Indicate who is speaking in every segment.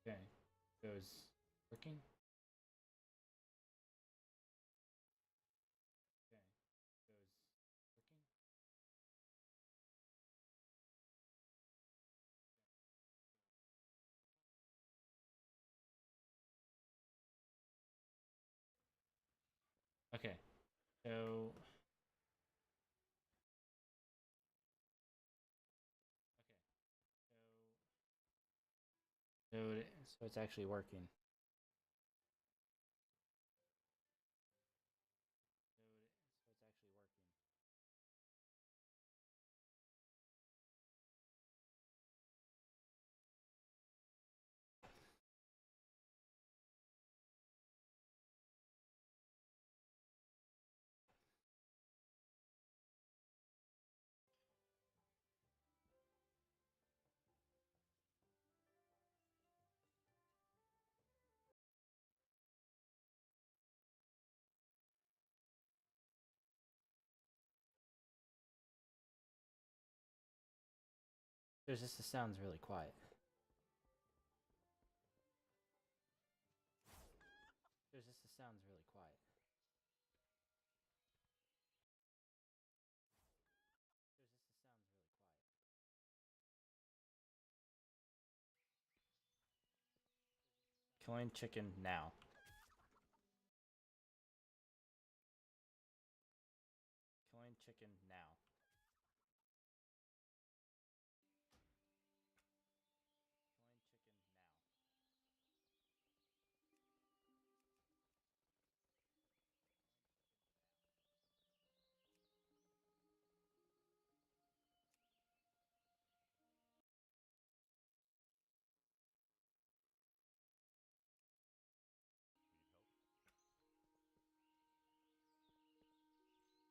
Speaker 1: Okay. Goes working. Okay. Goes working. Okay. So so so it's actually working. So it's actually working. There's just the sounds really quiet. There's just the sounds really quiet. There's just the sounds really quiet. Killing chicken now. Killing chicken now. Killing chicken now.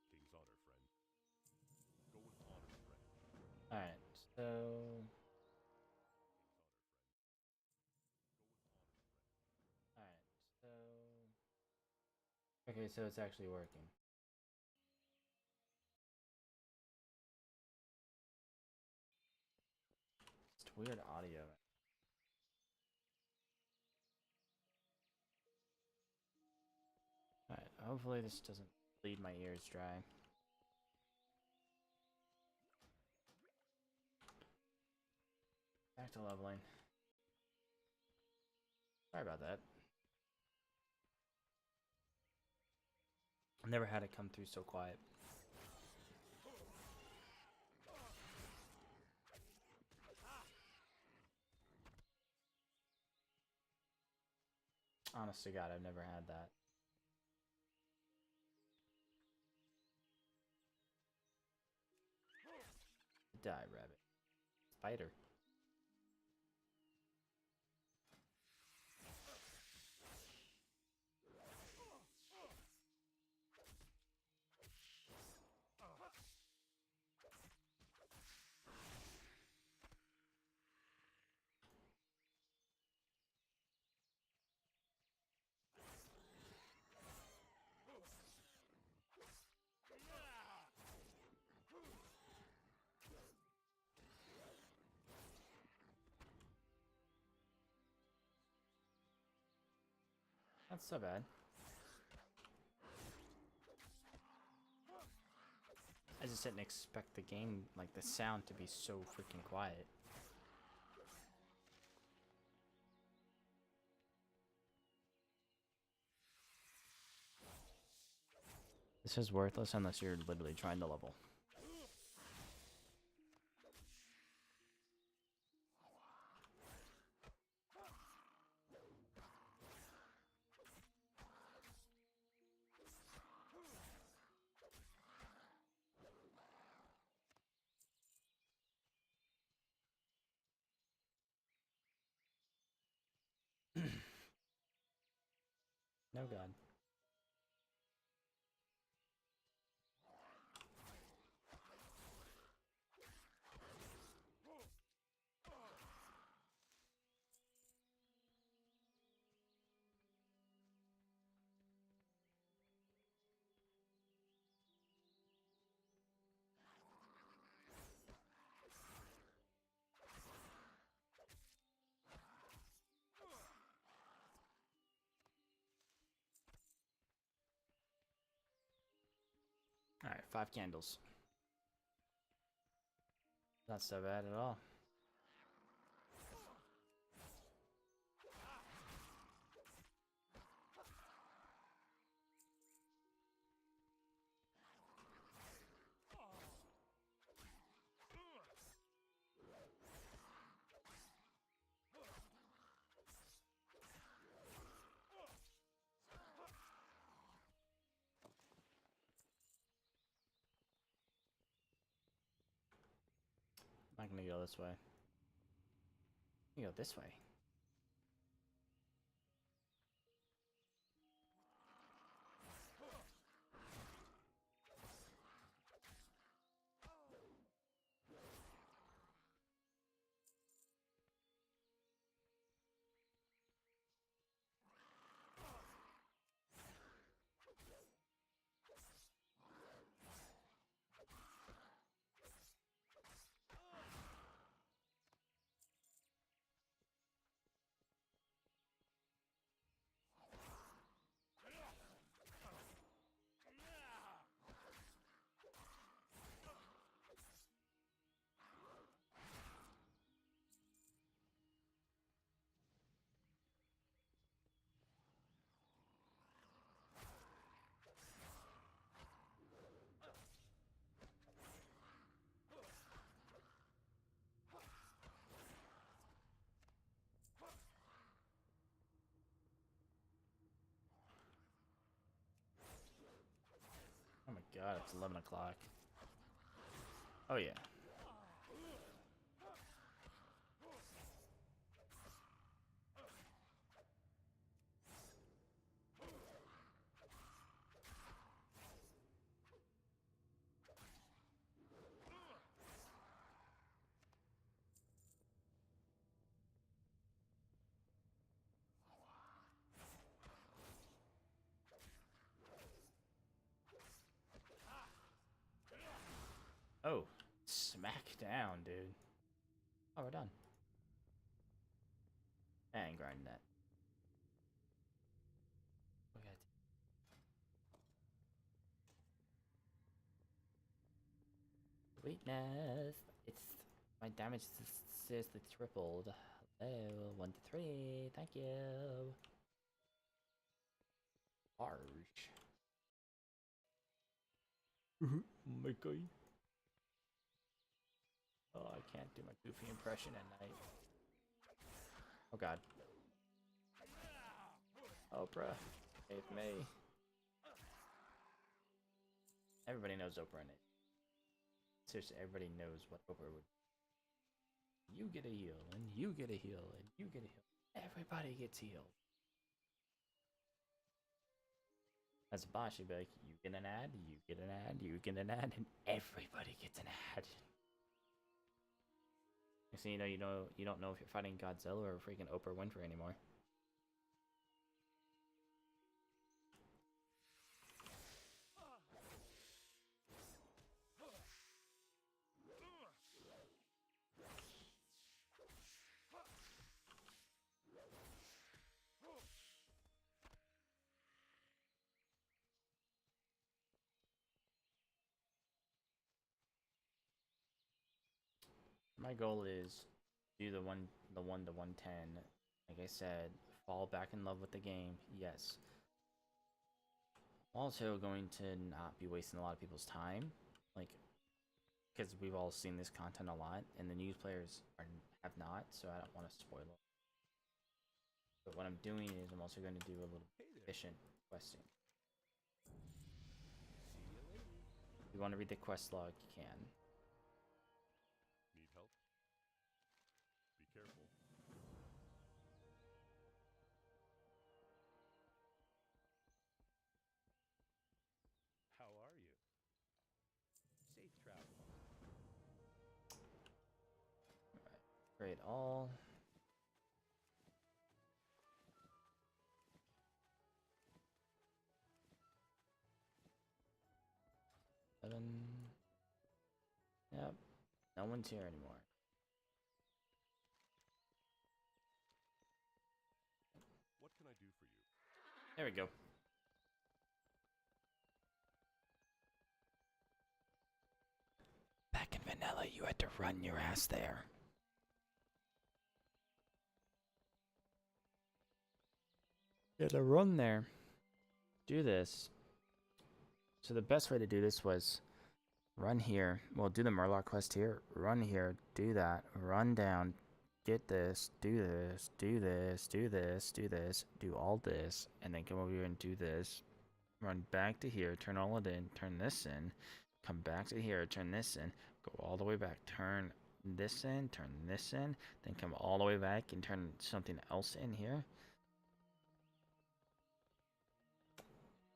Speaker 2: King's honor, friend. Go with honor, friend.
Speaker 1: Alright, so alright, so okay, so it's actually working. It's weird audio. Alright, hopefully this doesn't bleed my ears dry. Back to leveling. Sorry about that. I've never had it come through so quiet. Honest to God, I've never had that. Die, rabbit. Spider. That's so bad. I just didn't expect the game, like the sound, to be so freaking quiet. This is worthless unless you're literally trying to level. No god. 5 candles. Not so bad at all. I'm not gonna go this way. I'm gonna go this way. Oh my god, it's 11 o'clock. Oh yeah. Oh, smack down, dude. Oh, we're done. I ain't grinding that. Okay. Sweetness. It's my damage is seriously tripled. Hello, 1 to 3. Thank you. Large. My guy. Oh, I can't do my goofy impression at night. Oh god. Oprah, save me. Everybody knows Oprah in it. Seriously, everybody knows what Oprah would. You get a heal, and you get a heal, and you get a heal. Everybody gets healed. As a boss, you'd be like, you get an ad, you get an ad, you get an ad, and everybody gets an ad. So you don't know if you're fighting Godzilla or freaking Oprah Winfrey anymore. My goal is do the 1 to 110. Like I said, fall back in love with the game. Yes. Also going to not be wasting a lot of people's time, like, because we've all seen this content a lot, and the new players have not, so I don't want to spoil it. But what I'm doing is I'm also going to do a little efficient questing. If you want to read the quest log, you can.
Speaker 2: Need help? Be careful. How are you? Safe travel.
Speaker 1: Create all. Yep. No one's here anymore.
Speaker 2: What can I do for you?
Speaker 1: There we go. You had to run your ass there. You had to run there. Do this. So the best way to do this was run here. Well, do the Murloc quest here. Run here. Do that. Run down. Get this. Do this. Do this. Do this. Do this. Do all this. And then come over here and do this. Run back to here. Turn all it in. Turn this in. Come back to here. Turn this in. Go all the way back. Turn this in. Turn this in. Then come all the way back and turn something else in here.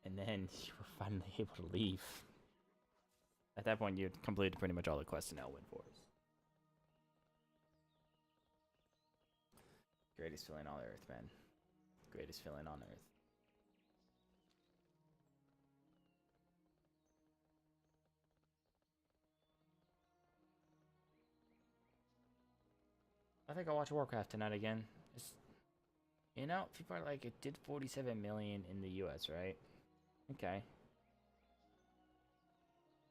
Speaker 1: And then you were finally able to leave. At that point, you had completed pretty much all the quests in Elwood Forest. Greatest feeling on earth, man. Greatest feeling on earth. I think I'll watch Warcraft tonight again. You know, people are like, it did 47 million in the US, right? Okay.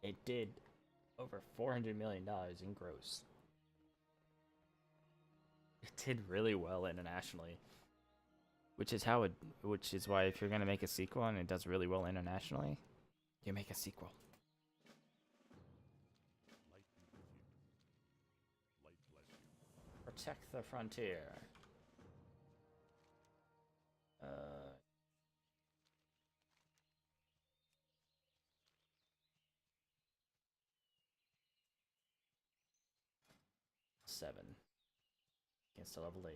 Speaker 1: It did over $400 million in gross. It did really well internationally. Which is why if you're gonna make a sequel and it does really well internationally, you make a sequel.
Speaker 2: Light be with you. Light bless you.
Speaker 1: Protect the frontier. 7. Against a level 8.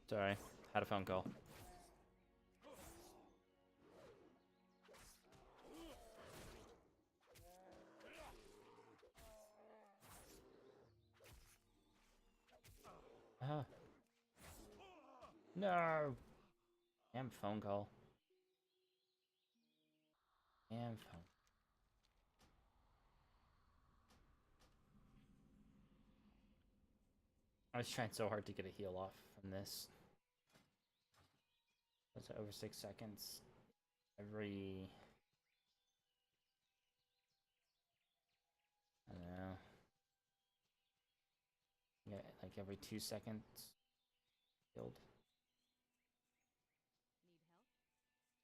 Speaker 1: Sorry, had a phone call. No! Damn phone call. Damn phone. I was trying so hard to get a heal off from this. That's over 6 seconds. Every... I don't know. Yeah, like every 2 seconds. Healed.
Speaker 3: Need help?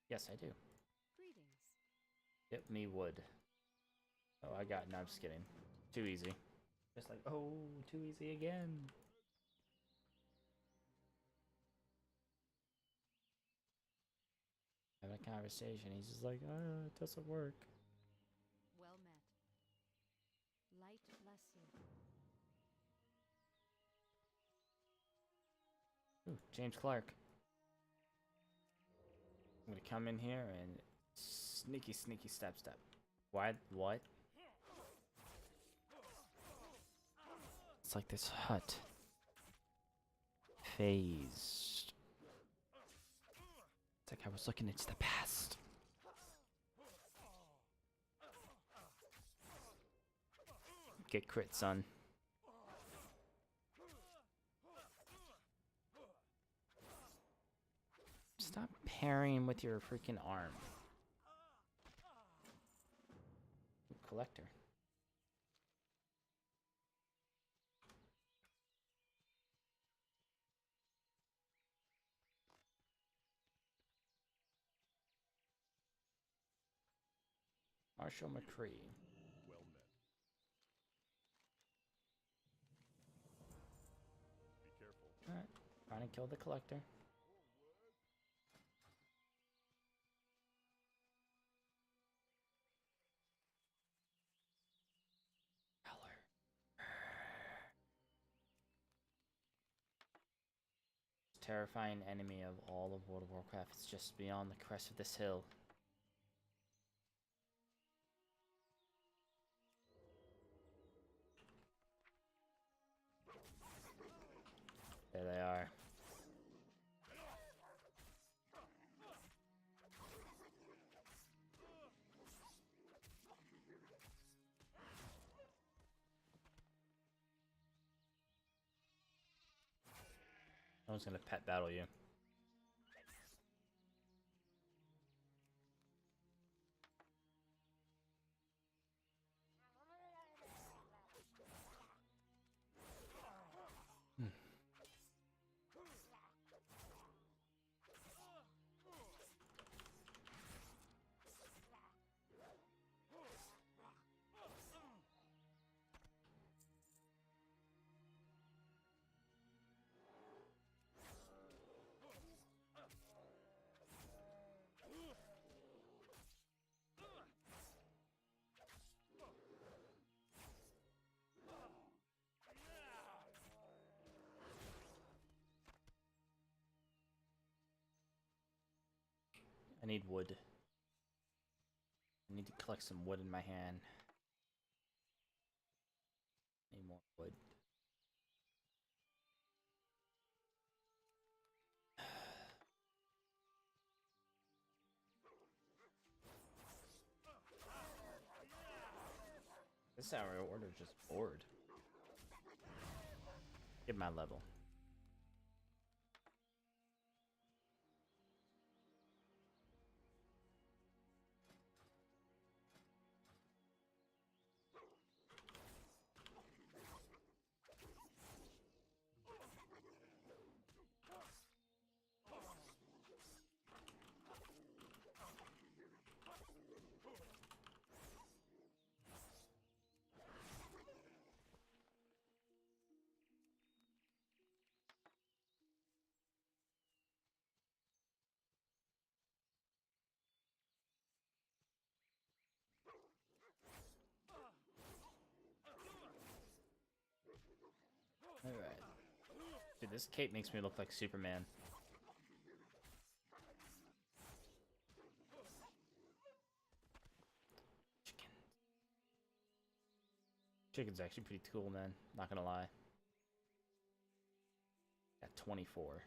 Speaker 1: Yes, I do.
Speaker 3: Greetings.
Speaker 1: Hit me wood. Oh, I got. No, I'm just kidding. Too easy. Just like, oh, too easy again. Having a conversation. He's just like, it doesn't work.
Speaker 3: Well met. Light bless you.
Speaker 1: Ooh, James Clark. I'm gonna come in here and sneaky step. What? It's like this hut. Phased. It's like I was looking into the past. Get crit, son. Stop parrying with your freaking arm. Collector. Marshall McCree.
Speaker 2: Well met. Be careful.
Speaker 1: Alright, trying to kill the collector. Terrifying enemy of all of World of Warcraft. It's just beyond the crest of this hill. There they are. was gonna pet battle you. I need wood. I need to collect some wood in my hand. Need more wood. This hour order just bored. Get my level. Alright. Dude, this cape makes me look like Superman. Chicken. Chicken's actually pretty cool, man. Not gonna lie. At 24.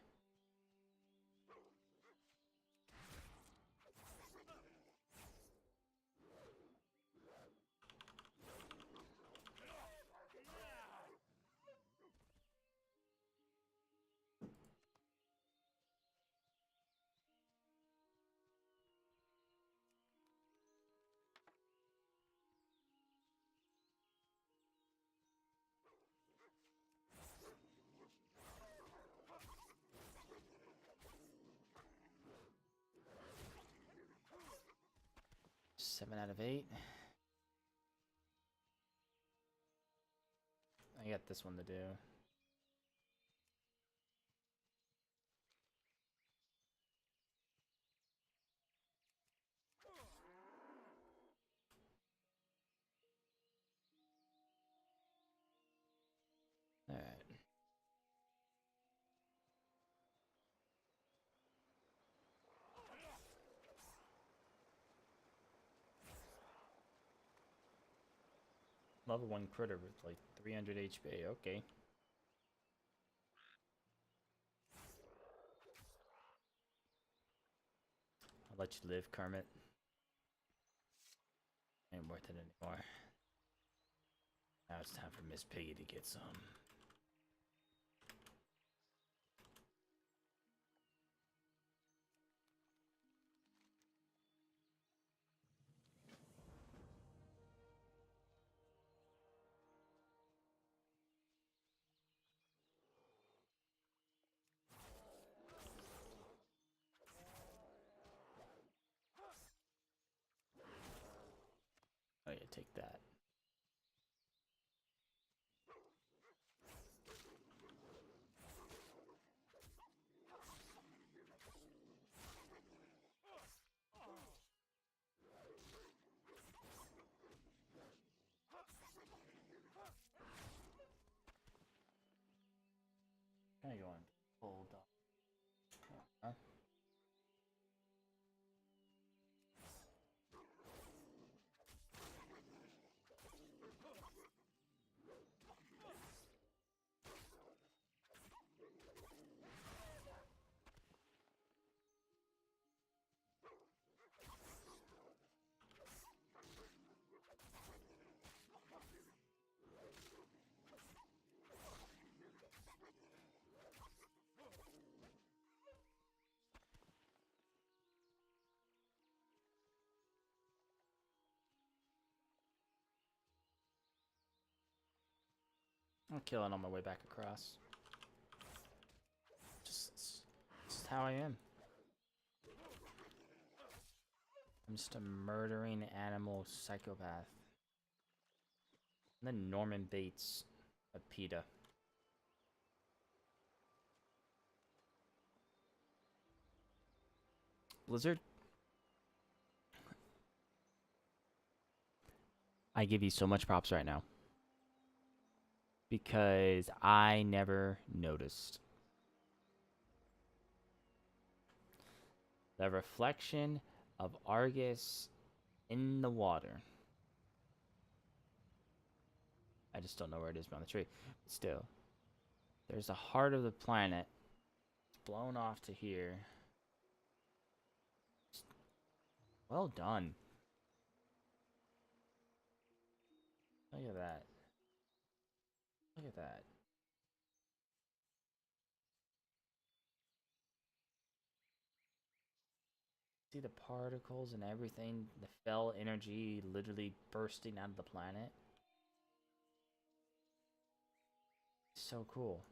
Speaker 1: Seven out of 8. I got this one to do. Alright. Level 1 critter with like 300 HP. Okay. I'll let you live, Kermit. Ain't worth it anymore. Now it's time for Miss Piggy to get some. Oh yeah, take that. I'll kill it on my way back across. Just how I am. I'm just a murdering animal psychopath. And then Norman Bates of PETA. Blizzard, I give you so much props right now. Because I never noticed. The reflection of Argus in the water. I just don't know where it is beyond the tree. But still, there's the heart of the planet. It's blown off to here. Well done. Look at that. Look at that. See the particles and everything, the fell energy literally bursting out of the planet. So cool.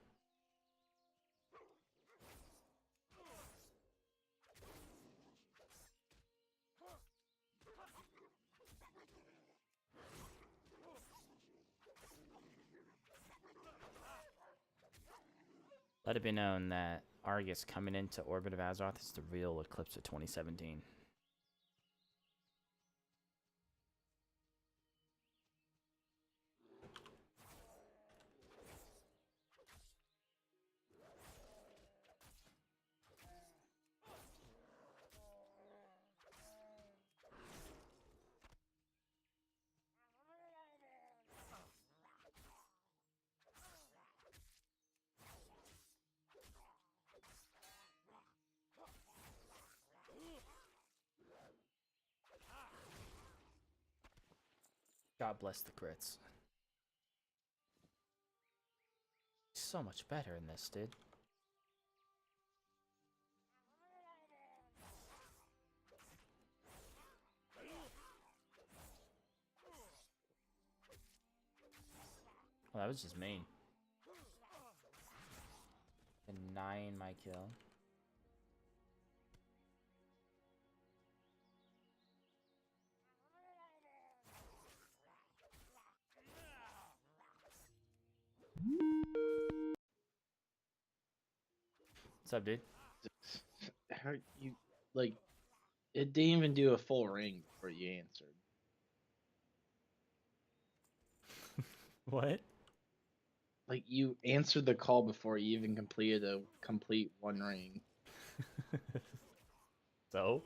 Speaker 1: Let it be known that Argus coming into orbit of Azeroth is the real eclipse of 2017. God bless the crits. So much better in this, dude. Well, that was just mean. Denying my kill. What's up, dude?
Speaker 4: How you like? It didn't even do a full ring before you answered.
Speaker 1: What?
Speaker 4: Like you answered the call before you even completed a complete one ring.
Speaker 1: So?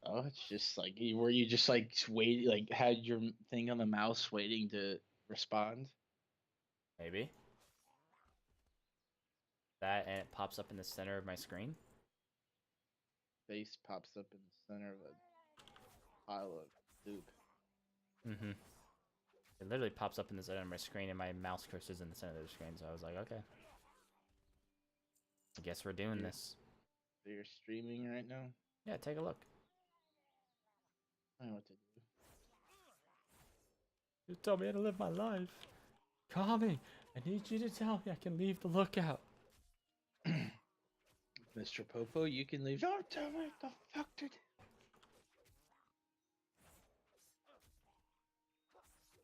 Speaker 4: Oh, it's just like were you just like wait, like had your thing on the mouse waiting to respond?
Speaker 1: Maybe. That and it pops up in the center of my screen.
Speaker 4: Face pops up in the center of a pile of soup.
Speaker 1: Mm-hmm. It literally pops up in the center of my screen and my mouse cursor's in the center of the screen, so I was like, okay. I guess we're doing this.
Speaker 4: So you're streaming right now?
Speaker 1: Yeah, take a look.
Speaker 4: I know what to do.
Speaker 1: You told me how to live my life. Call me. I need you to tell me I can leave the lookout.
Speaker 4: Mr. Popo, you can leave. Don't tell me what the fuck to do.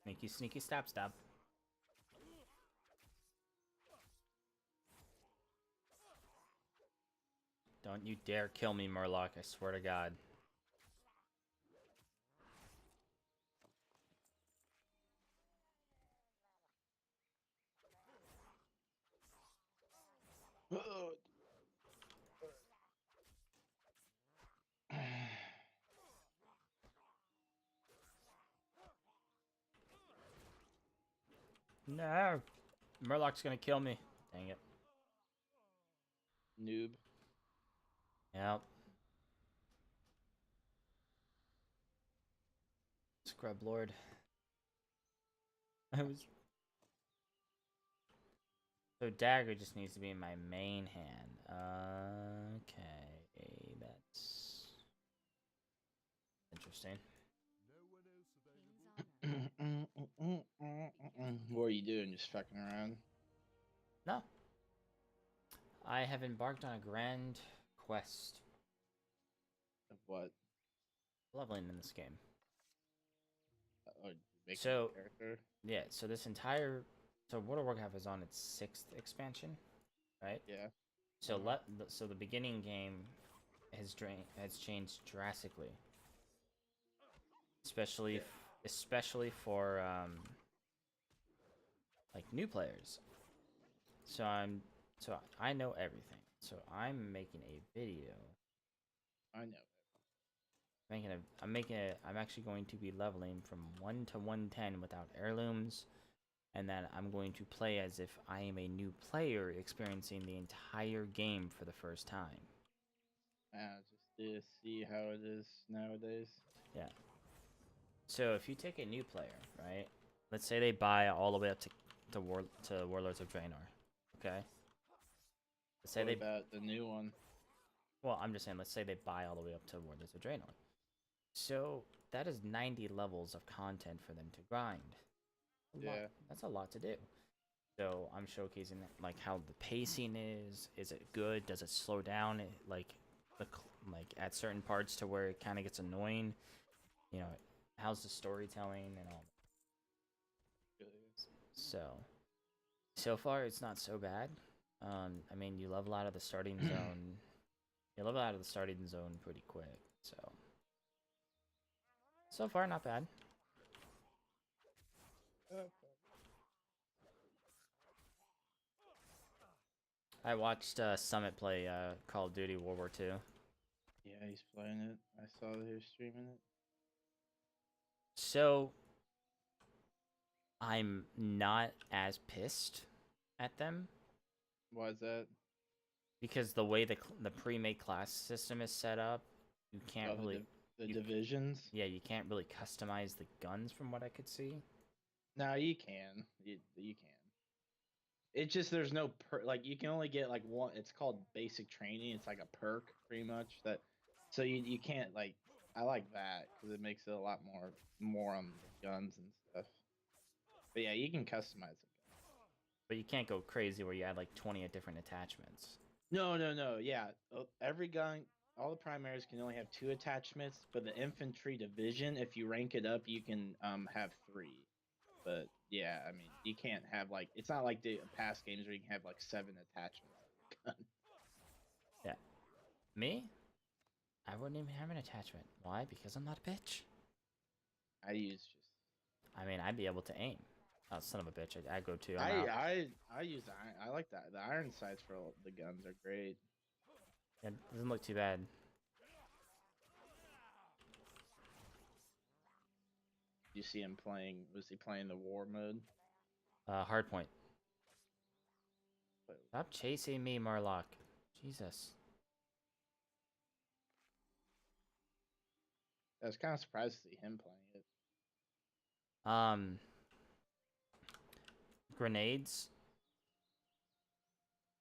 Speaker 1: Sneaky, sneaky, stab, stab. Don't you dare kill me, Murloc. I swear to God. No! Murloc's gonna kill me. Dang it.
Speaker 4: Noob.
Speaker 1: Yep. Scrub Lord. I was... So dagger just needs to be in my main hand. Okay, that's interesting.
Speaker 2: No one else
Speaker 3: King's
Speaker 2: available.
Speaker 4: What are you doing? Just fucking around?
Speaker 1: No. I have embarked on a grand quest
Speaker 4: Of what?
Speaker 1: leveling in this game.
Speaker 4: Oh, making
Speaker 1: So,
Speaker 4: a character?
Speaker 1: yeah, so this entire. So, World of Warcraft is on its 6th expansion, right?
Speaker 4: Yeah.
Speaker 1: So,
Speaker 4: Uh-huh.
Speaker 1: so the beginning game has changed drastically, especially
Speaker 4: Yeah.
Speaker 1: especially for like new players. So I know everything. So I'm making a video.
Speaker 4: I know.
Speaker 1: I'm actually going to be leveling from 1 to 110 without heirlooms, and then I'm going to play as if I am a new player experiencing the entire game for the first time.
Speaker 4: Just to see how it is nowadays.
Speaker 1: Yeah. So if you take a new player, right? Let's say they buy all the way up to Warlords of Draenor. Okay? Let's say
Speaker 4: What
Speaker 1: they
Speaker 4: about the new one?
Speaker 1: Well, I'm just saying let's say they buy all the way up to Warlords of Draenor. So that is 90 levels of content for them to grind.
Speaker 4: Yeah.
Speaker 1: That's a lot to do. So I'm showcasing like how the pacing is. Is it good? Does it slow down? Like like at certain parts to where it kind of gets annoying. You know, how's the storytelling and all. So so far it's not so bad. I mean you level out of the starting zone. You level out of the starting zone pretty quick. So far not bad. I watched Summit play Call of Duty World War II.
Speaker 4: Yeah, he's playing it. I saw that he was streaming it.
Speaker 1: So I'm not as pissed at them
Speaker 4: Why is that?
Speaker 1: because the way the pre-made class system is set up, you can't
Speaker 4: Oh,
Speaker 1: really
Speaker 4: the
Speaker 1: you,
Speaker 4: divisions?
Speaker 1: yeah, you can't really customize the guns from what I could see.
Speaker 4: No, you can. You can. It's just there's no like you can only get like one. It's called basic training. It's like a perk pretty much that. So you can't like. I like that because it makes it a lot more on the guns and stuff. But yeah, you can customize it.
Speaker 1: But you can't go crazy where you add like 20 different attachments.
Speaker 4: No. Yeah, every gun, all the primaries can only have 2 attachments, but the infantry division, if you rank it up, you can have 3. But yeah, I mean, you can't have like it's not like the past games where you can have like 7 attachments.
Speaker 1: Yeah. Me? I wouldn't even have an attachment. Why? Because I'm not a bitch.
Speaker 4: I use just
Speaker 1: I mean, I'd be able to aim. Oh, son of a bitch. I go to. I'm
Speaker 4: I
Speaker 1: out.
Speaker 4: I I use I like that. The iron sights for the guns are great.
Speaker 1: It doesn't look too bad.
Speaker 4: You see him playing? Was he playing the war mode?
Speaker 1: Hard point.
Speaker 4: But
Speaker 1: Stop chasing me, Marlock. Jesus.
Speaker 4: I was kind of surprised to see him playing it.
Speaker 1: Um, Grenades.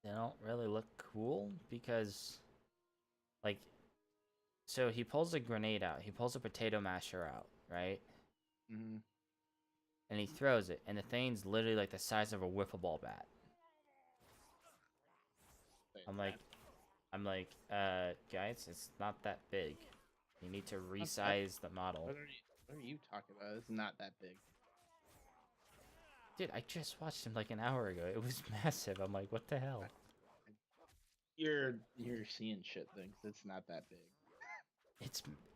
Speaker 1: They don't really look cool because, like, so he pulls a grenade out. He pulls a potato masher out, right?
Speaker 4: Mm-hmm.
Speaker 1: And he throws it, and the thing's literally like the size of a wiffle ball bat. I'm like, guys, it's not that big. You need to resize the model.
Speaker 4: What are you talking about? It's not that big.
Speaker 1: Dude, I just watched him like an hour ago. It was massive. I'm like, what the hell?
Speaker 4: You're seeing shit things. It's not that big.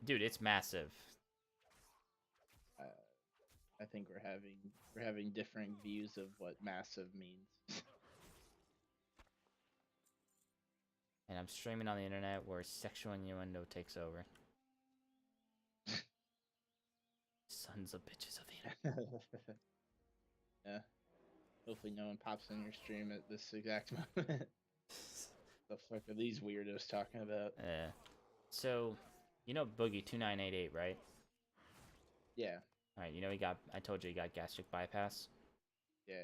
Speaker 1: Dude, it's massive.
Speaker 4: I think we're having different views of what massive means.
Speaker 1: And I'm streaming on the internet where sexual innuendo takes over. Sons of bitches of the internet.
Speaker 4: Yeah. Hopefully no one pops in your stream at this exact moment. The fuck are these weirdos talking about?
Speaker 1: Yeah. So, you know Boogie 2988, right?
Speaker 4: Yeah.
Speaker 1: Alright, you know I told you he got gastric bypass.
Speaker 4: Yeah,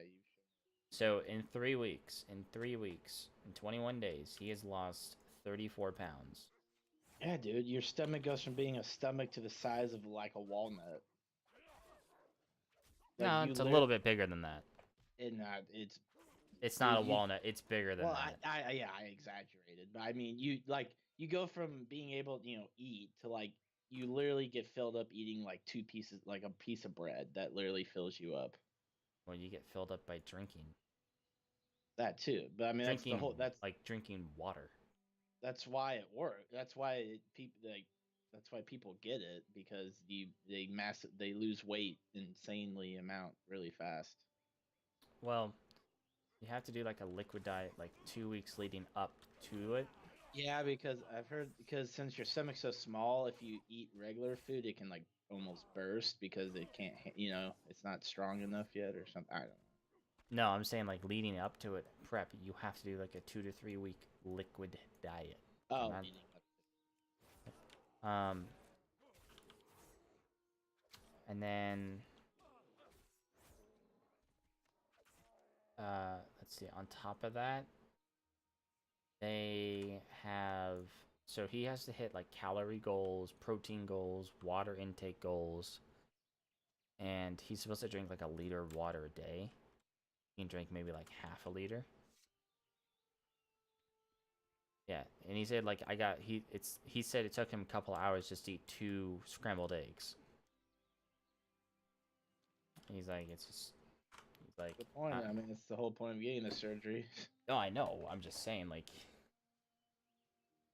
Speaker 1: So in 3 weeks, in 21 days, he has lost 34 pounds.
Speaker 4: Yeah, dude, your stomach goes from being a stomach to the size of like a walnut. Like
Speaker 1: No,
Speaker 4: you
Speaker 1: it's a little bit bigger than that.
Speaker 4: it's
Speaker 1: It's not a
Speaker 4: you.
Speaker 1: walnut. It's bigger than
Speaker 4: Well,
Speaker 1: that.
Speaker 4: yeah, I exaggerated, but I mean, you go from being able to eat to like you literally get filled up eating like two pieces, like a piece of bread that literally fills you up.
Speaker 1: Well, you get filled up by drinking.
Speaker 4: That too, but I mean
Speaker 1: Drinking,
Speaker 4: that's
Speaker 1: like drinking water.
Speaker 4: that's why it works. That's why people like that's why people get it because they lose weight insanely amount really fast.
Speaker 1: Well, you have to do like a liquid diet like 2 weeks leading up to it.
Speaker 4: Yeah, because I've heard because since your stomach's so small, if you eat regular food, it can like almost burst because it can't, it's not strong enough yet or something. I don't know.
Speaker 1: No, I'm saying like leading up to it, prep. You have to do like a 2 to 3 week liquid diet.
Speaker 4: Oh,
Speaker 1: Not-
Speaker 4: eating up.
Speaker 1: Um, and then let's see. On top of that, they have so he has to hit like calorie goals, protein goals, water intake goals, and he's supposed to drink like a liter of water a day. He can drink maybe like half a liter. Yeah, and he said like he said it took him a couple hours just to eat 2 scrambled eggs. He's like he's like
Speaker 4: The point. I mean, it's the whole point of getting the surgery.
Speaker 1: no, I know. I'm just saying like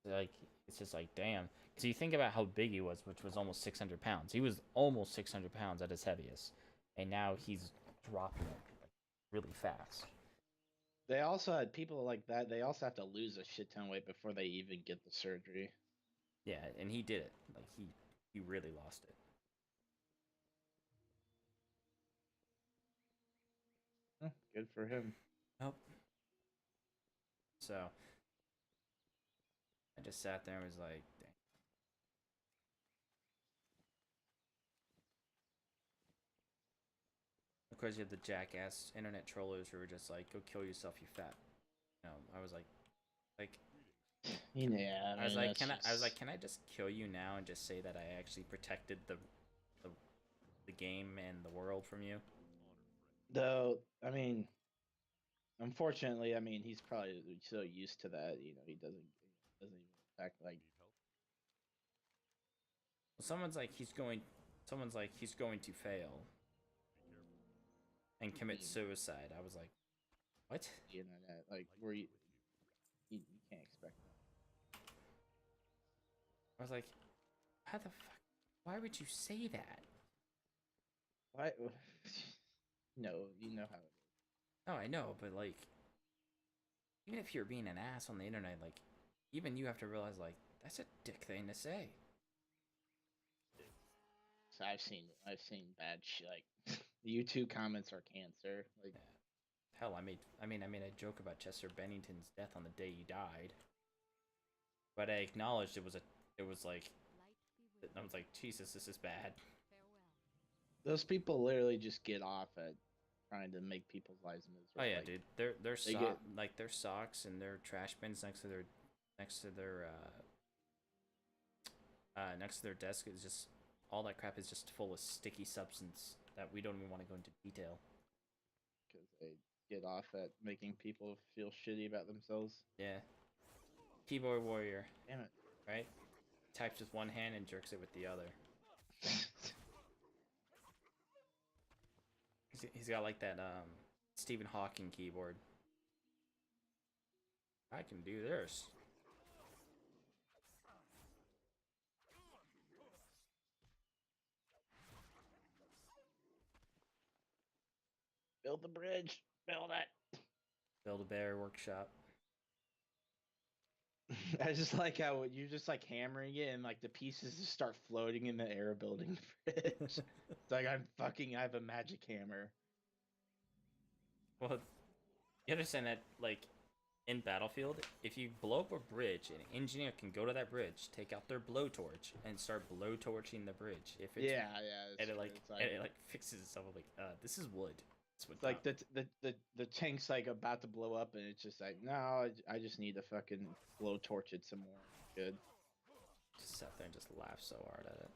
Speaker 1: it's just like damn. So you think about how big he was, which was almost 600 pounds. He was almost 600 pounds at his heaviest, and now he's dropping it like, really fast.
Speaker 4: They also had people like that. They also have to lose a shit ton of weight before they even get the surgery.
Speaker 1: Yeah, and he did it. Like he really lost it.
Speaker 4: Good for him.
Speaker 1: Nope. So I just sat there and was like, dang. Of course, you have the jackass internet trollers who were just like, "Go kill yourself, you fat." No, I was like,
Speaker 4: Yeah,
Speaker 1: I was like, can I just kill you now and just say that I actually protected the, the game and the world from you?
Speaker 4: Though, I mean, unfortunately, I mean, he's probably so used to that, he doesn't even act like.
Speaker 1: Well, someone's like he's going to fail and commit suicide. I was like, what?
Speaker 4: The internet, like where you can't expect that.
Speaker 1: I was like, how the fuck? Why would you say that?
Speaker 4: Why? No, you know how it is.
Speaker 1: No, I know, but like, even if you're being an ass on the internet, like, even you have to realize, like, that's a dick thing to say.
Speaker 4: So I've seen bad shit. Like YouTube comments are cancer. Like,
Speaker 1: Yeah. Hell, I made a joke about Chester Bennington's death on the day he died, but I acknowledged it was like,
Speaker 3: Light be with
Speaker 1: I was like, Jesus, this is bad.
Speaker 3: farewell.
Speaker 4: those people literally just get off at trying to make people's lives miserable.
Speaker 1: Oh yeah,
Speaker 4: like,
Speaker 1: dude, their socks and their trash bins next to their next to their desk is just all that crap is just full of sticky substance that we don't even want to go into detail.
Speaker 4: because they get off at making people feel shitty about themselves.
Speaker 1: Yeah. Keyboard warrior,
Speaker 4: Damn it.
Speaker 1: right? Types with one hand and jerks it with the other. He's got like that Stephen Hawking keyboard. I can do this.
Speaker 4: Build the bridge. Build it.
Speaker 1: Build a bear workshop.
Speaker 4: I just like how you're just like hammering it and like the pieces just start floating in the air building the bridge. It's like I have a magic hammer.
Speaker 1: Well, you understand that, like, in Battlefield, if you blow up a bridge, an engineer can go to that bridge, take out their blowtorch, and start blowtorching the bridge. If it's,
Speaker 4: Yeah.
Speaker 1: and it like fixes itself. I'm like, this is wood.
Speaker 4: It's like the tank's like about to blow up and it's just like, no, I just need to fucking blow torch it some more. Good.
Speaker 1: Just sat there and just laughed so hard at it.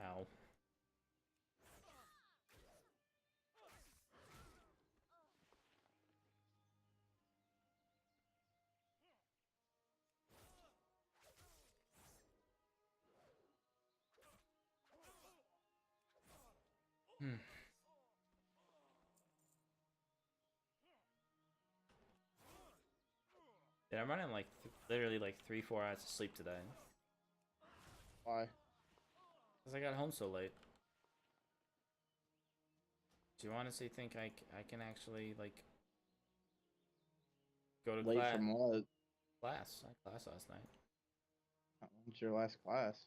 Speaker 1: Ow. Hmm. Yeah, I'm running like literally like 3-4 hours of sleep today.
Speaker 4: Why?
Speaker 1: Because I got home so late. Do you honestly think I can actually like go to
Speaker 4: Late from what?
Speaker 1: class? I had class last night.
Speaker 4: When's your last class?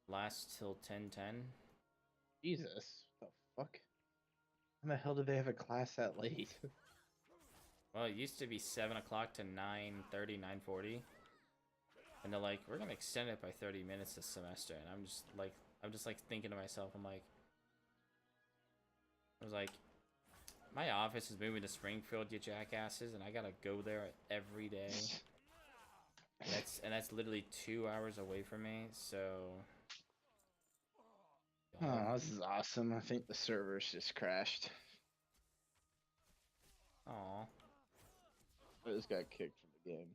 Speaker 1: Last till 10:10.
Speaker 4: Jesus, the fuck? How the hell do they have a class that late?
Speaker 1: Well, it used to be 7 o'clock to 9:30, 9:40. And they're like, we're gonna extend it by 30 minutes this semester. And I'm just like thinking to myself, I was like, my office is moving to Springfield, you jackasses, and I gotta go there every day. That's literally 2 hours away from me, so.
Speaker 4: Oh, this is awesome. I think the servers just crashed.
Speaker 1: Aw.
Speaker 4: I just got kicked from the game.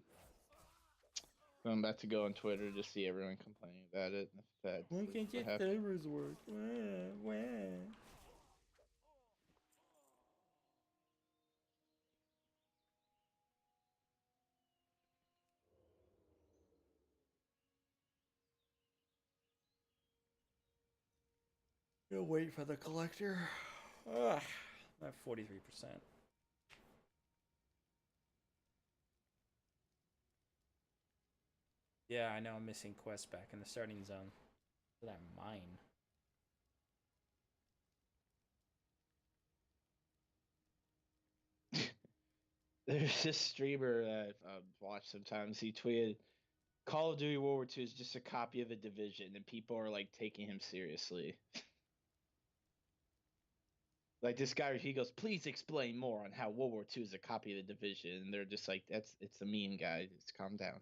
Speaker 4: So I'm about to go on Twitter to see everyone complaining about it. And if that's
Speaker 1: Why can't your
Speaker 4: what happened.
Speaker 1: servers work? Why? You'll wait for the collector. Ugh, I'm at 43%. Yeah, I know I'm missing quests back in the starting zone. That mine.
Speaker 4: There's this streamer that I watch sometimes. He tweeted, "Call of Duty World War II is just a copy of The Division," and people are like taking him seriously. Like this guy, he goes, "Please explain more on how World War II is a copy of The Division," and they're just like, it's a meme, guy. Just calm down."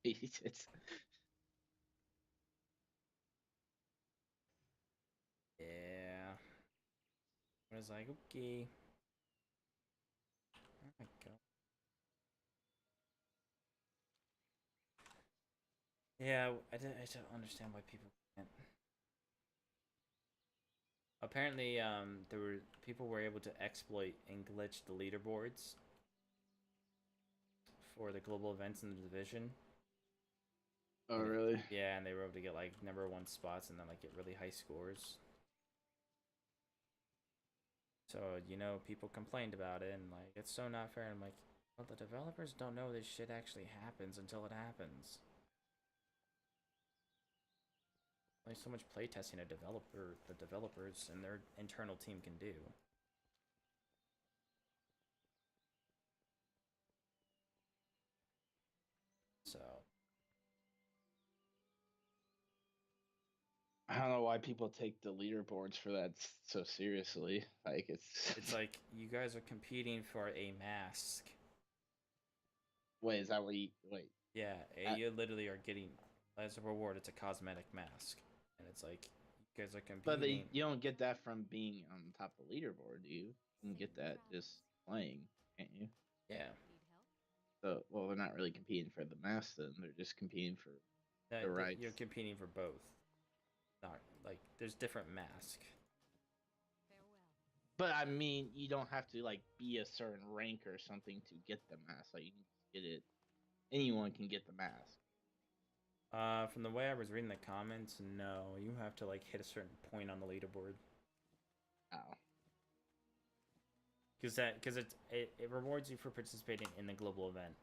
Speaker 4: It's
Speaker 1: Yeah. I was like, okay. Oh my god. Yeah, I don't understand why people can't. Apparently, people were able to exploit and glitch the leaderboards for the global events in the division.
Speaker 4: Oh really?
Speaker 1: Yeah, and they were able to get like #1 spots and then like get really high scores. So people complained about it and like it's so not fair. I'm like, well, the developers don't know this shit actually happens until it happens. Only so much playtesting the developers and their internal team can do. So
Speaker 4: I don't know why people take the leaderboards for that so seriously. Like
Speaker 1: it's like you guys are competing for a mask.
Speaker 4: Wait, is that what you wait?
Speaker 1: Yeah, you literally are getting as a reward. It's a cosmetic mask, and it's like you guys are
Speaker 4: But
Speaker 1: competing.
Speaker 4: you don't get that from being on top of the leaderboard, do you? You can get that just playing, can't you?
Speaker 1: Yeah,
Speaker 3: Need help?
Speaker 4: So, well, they're not really competing for the mask then. They're just competing for the rights.
Speaker 1: you're competing for both. Not like there's different mask.
Speaker 3: Farewell.
Speaker 4: But I mean, you don't have to like be a certain rank or something to get the mask. Like you can just get it. Anyone can get the mask.
Speaker 1: From the way I was reading the comments, no, you have to like hit a certain point on the leaderboard.
Speaker 4: Oh.
Speaker 1: Because it rewards you for participating in the global event.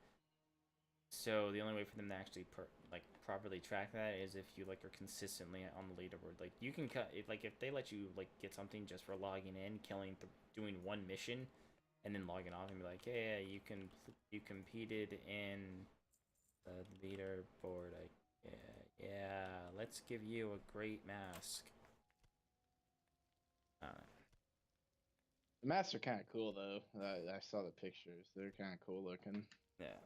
Speaker 1: So the only way for them to actually properly track that is if you like are consistently on the leaderboard. Like you can cut like if they let you like get something just for logging in, doing one mission, and then logging off and be like, hey, yeah, you competed in the leaderboard. Yeah, let's give you a great mask.
Speaker 4: The masks are kind of cool though. I saw the pictures. They're kind of cool looking.
Speaker 1: Yeah,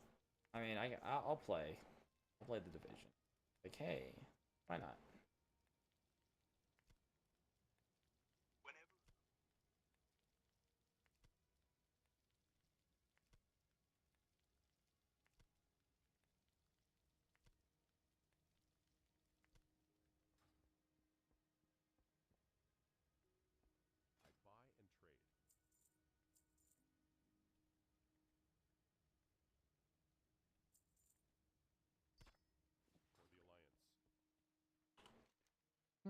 Speaker 1: I mean, I'll play. I'll play the division. Like, hey, why not?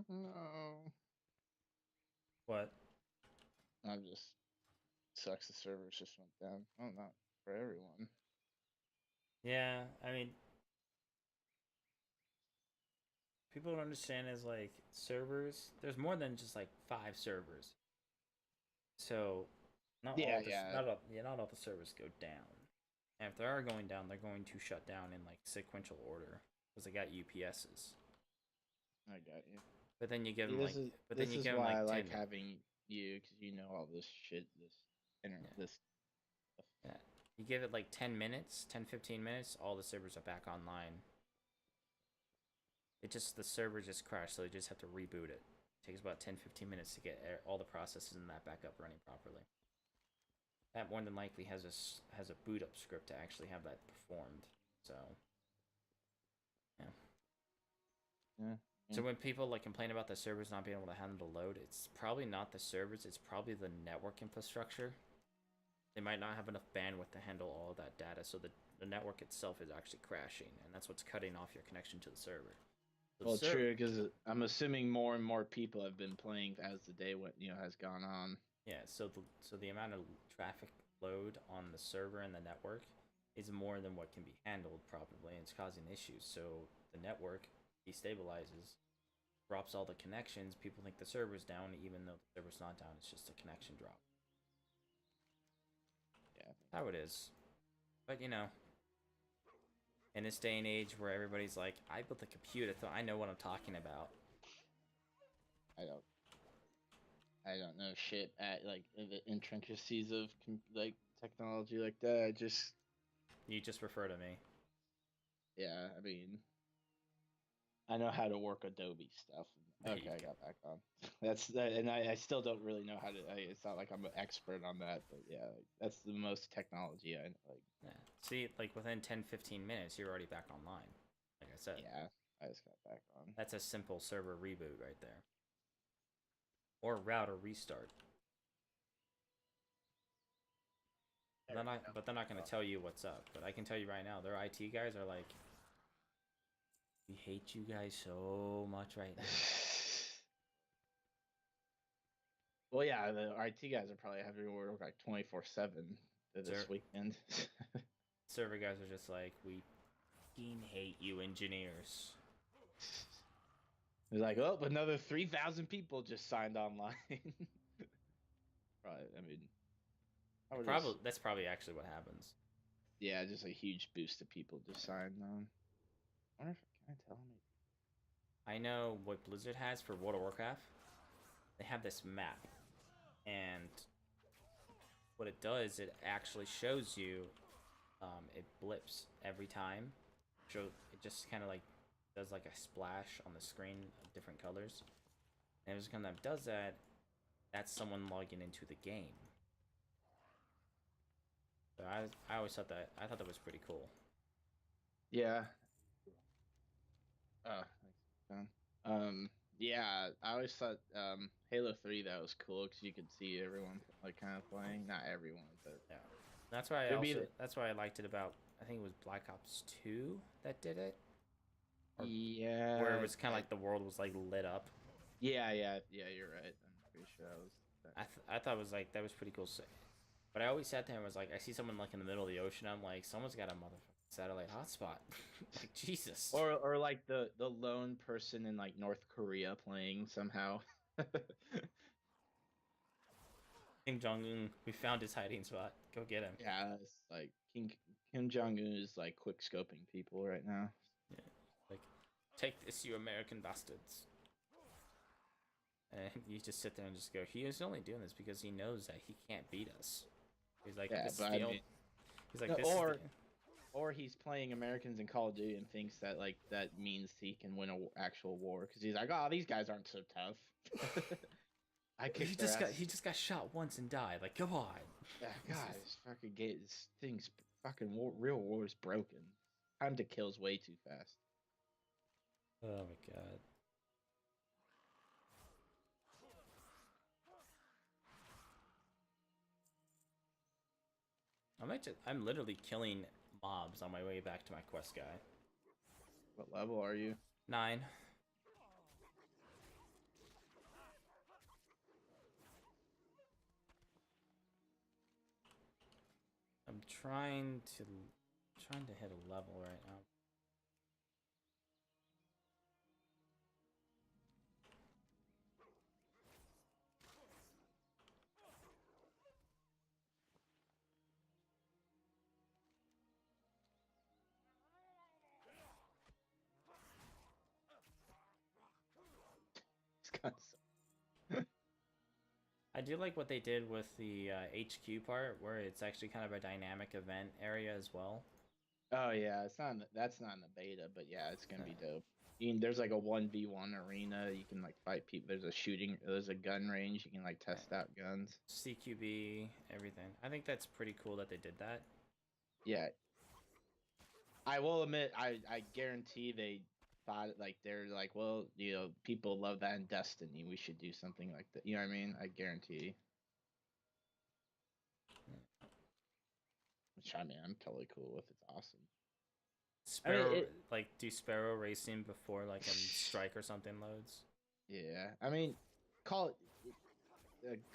Speaker 4: No.
Speaker 1: What?
Speaker 4: I'm just sucks. The servers just went down. Oh, not for everyone.
Speaker 1: Yeah, I mean, people don't understand is like servers. There's more than just like 5 servers. So,
Speaker 4: Yeah, yeah.
Speaker 1: not all the servers go down. And if they are going down, they're going to shut down in like sequential order because they got UPSs.
Speaker 4: I got you.
Speaker 1: But then you give
Speaker 4: See,
Speaker 1: them like, but then
Speaker 4: this
Speaker 1: you
Speaker 4: is
Speaker 1: give them
Speaker 4: why I
Speaker 1: like 10
Speaker 4: like
Speaker 1: minutes.
Speaker 4: having you because you know all this shit, this internet,
Speaker 1: Yeah.
Speaker 4: this.
Speaker 1: Yeah. You give it like 10 minutes, 10, 15 minutes, all the servers are back online. The server just crashed, so they just have to reboot it. It takes about 10, 15 minutes to get all the processes in that back up running properly. That more than likely has a boot up script to actually have that performed. So, yeah.
Speaker 4: Yeah.
Speaker 1: So when people like complain about the servers not being able to handle the load, it's probably not the servers, it's probably the network infrastructure. They might not have enough bandwidth to handle all of that data, so the network itself is actually crashing, and that's what's cutting off your connection to the server. So
Speaker 4: Well, true, because I'm assuming more and more people have been playing as the day has gone on.
Speaker 1: Yeah, so the amount of traffic load on the server and the network is more than what can be handled probably, and it's causing issues. So the network destabilizes, drops all the connections. People think the server's down, even though the server's not down. It's just a connection drop.
Speaker 4: Yeah.
Speaker 1: How it is. But in this day and age where everybody's like, I built a computer, so I know what I'm talking about.
Speaker 4: I don't know shit at like the intricacies of like technology like that.
Speaker 1: You just refer to me.
Speaker 4: Yeah, I mean, I know how to work Adobe stuff. Okay, I got back on. And I still don't really know how to. It's not like I'm an expert on that, but yeah, that's the most technology I like.
Speaker 1: Yeah. See, like within 10, 15 minutes, you're already back online. Like I said.
Speaker 4: Yeah, I just got back on.
Speaker 1: That's a simple server reboot right there. Or router restart. But they're not going to tell you what's up. But I can tell you right now, their IT guys are like, we hate you guys so much right now.
Speaker 4: Well, yeah, the IT guys are probably having to work like 24/7 this weekend.
Speaker 1: Server guys are just like, we fucking hate you engineers.
Speaker 4: It's like, oh, another 3,000 people just signed online. Probably, I mean,
Speaker 1: that's probably actually what happens.
Speaker 4: Yeah, just a huge boost of people just signed on. I wonder if can I tell me.
Speaker 1: I know what Blizzard has for World of Warcraft. They have this map, and what it does, it actually shows you. It blips every time. So it just kind of like does like a splash on the screen of different colors. And every time that does that, that's someone logging into the game. So I always thought that was pretty cool.
Speaker 4: Yeah. Yeah, I always thought Halo 3 that was cool because you could see everyone like kind of playing. Not everyone, but
Speaker 1: yeah. That's why that's why I liked it about. I think it was Black Ops 2 that did it.
Speaker 4: Yeah.
Speaker 1: Where it was kind of like the world was like lit up.
Speaker 4: Yeah, you're right. I'm pretty sure that was.
Speaker 1: I thought it was like that was pretty cool. But I always sat there and was like, I see someone like in the middle of the ocean. I'm like, someone's got a motherfucking satellite hotspot. Like Jesus.
Speaker 4: Or like the lone person in like North Korea playing somehow.
Speaker 1: Kim Jong-un, we found his hiding spot. Go get him.
Speaker 4: Yeah, it's like Kim Jong-un is like quick scoping people right now.
Speaker 1: Yeah. Like, take this, you American bastards. And you just sit there and just go, he is only doing this because he knows that he can't beat us. He's like,
Speaker 4: yeah,
Speaker 1: this
Speaker 4: but
Speaker 1: he's like,
Speaker 4: no,
Speaker 1: this
Speaker 4: or he's playing Americans in Call of Duty and thinks that like that means he can win an actual war because he's like, oh, these guys aren't so tough.
Speaker 1: He just got shot once and died. Like, come on.
Speaker 4: Yeah, guys, fucking this thing's fucking real war is broken. Time to kill's way too fast.
Speaker 1: Oh my god. I'm literally killing mobs on my way back to my quest guy.
Speaker 4: What level are you?
Speaker 1: 9. I'm trying to hit a level right now.
Speaker 4: It's kind of.
Speaker 1: I do like what they did with the HQ part, where it's actually kind of a dynamic event area as well.
Speaker 4: Oh yeah, that's not in the beta, but yeah, it's gonna be dope. There's like a 1v1 arena. You can like fight people. There's a gun range. You can like test out guns.
Speaker 1: CQB, everything. I think that's pretty cool that they did that.
Speaker 4: Yeah, I will admit, I guarantee they thought like they're like, well, people love that in Destiny. We should do something like that. You know what I mean? I guarantee. Which I mean, I'm totally cool with. It's awesome.
Speaker 1: Sparrow, like do Sparrow racing before like a strike or something loads.
Speaker 4: Yeah, I mean, Call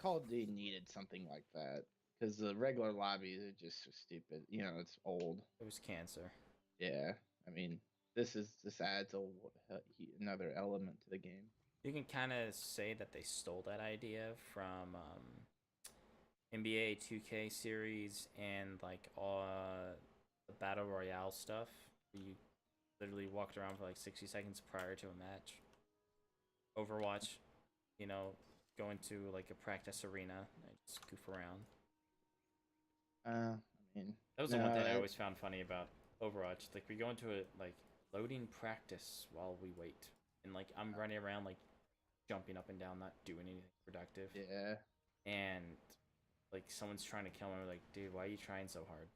Speaker 4: Call of Duty needed something like that because the regular lobbies are just so stupid. It's old.
Speaker 1: It was cancer.
Speaker 4: Yeah, I mean, this adds another element to the game.
Speaker 1: You can kind of say that they stole that idea from NBA 2K series and like the battle royale stuff. You literally walked around for like 60 seconds prior to a match. Overwatch, go into like a practice arena and just goof around.
Speaker 4: I mean,
Speaker 1: That was the one thing I always found funny about Overwatch. Like we go into a like loading practice while we wait, and like I'm running around like jumping up and down, not doing anything productive.
Speaker 4: Yeah.
Speaker 1: And like someone's trying to kill me. We're like, dude, why are you trying so hard?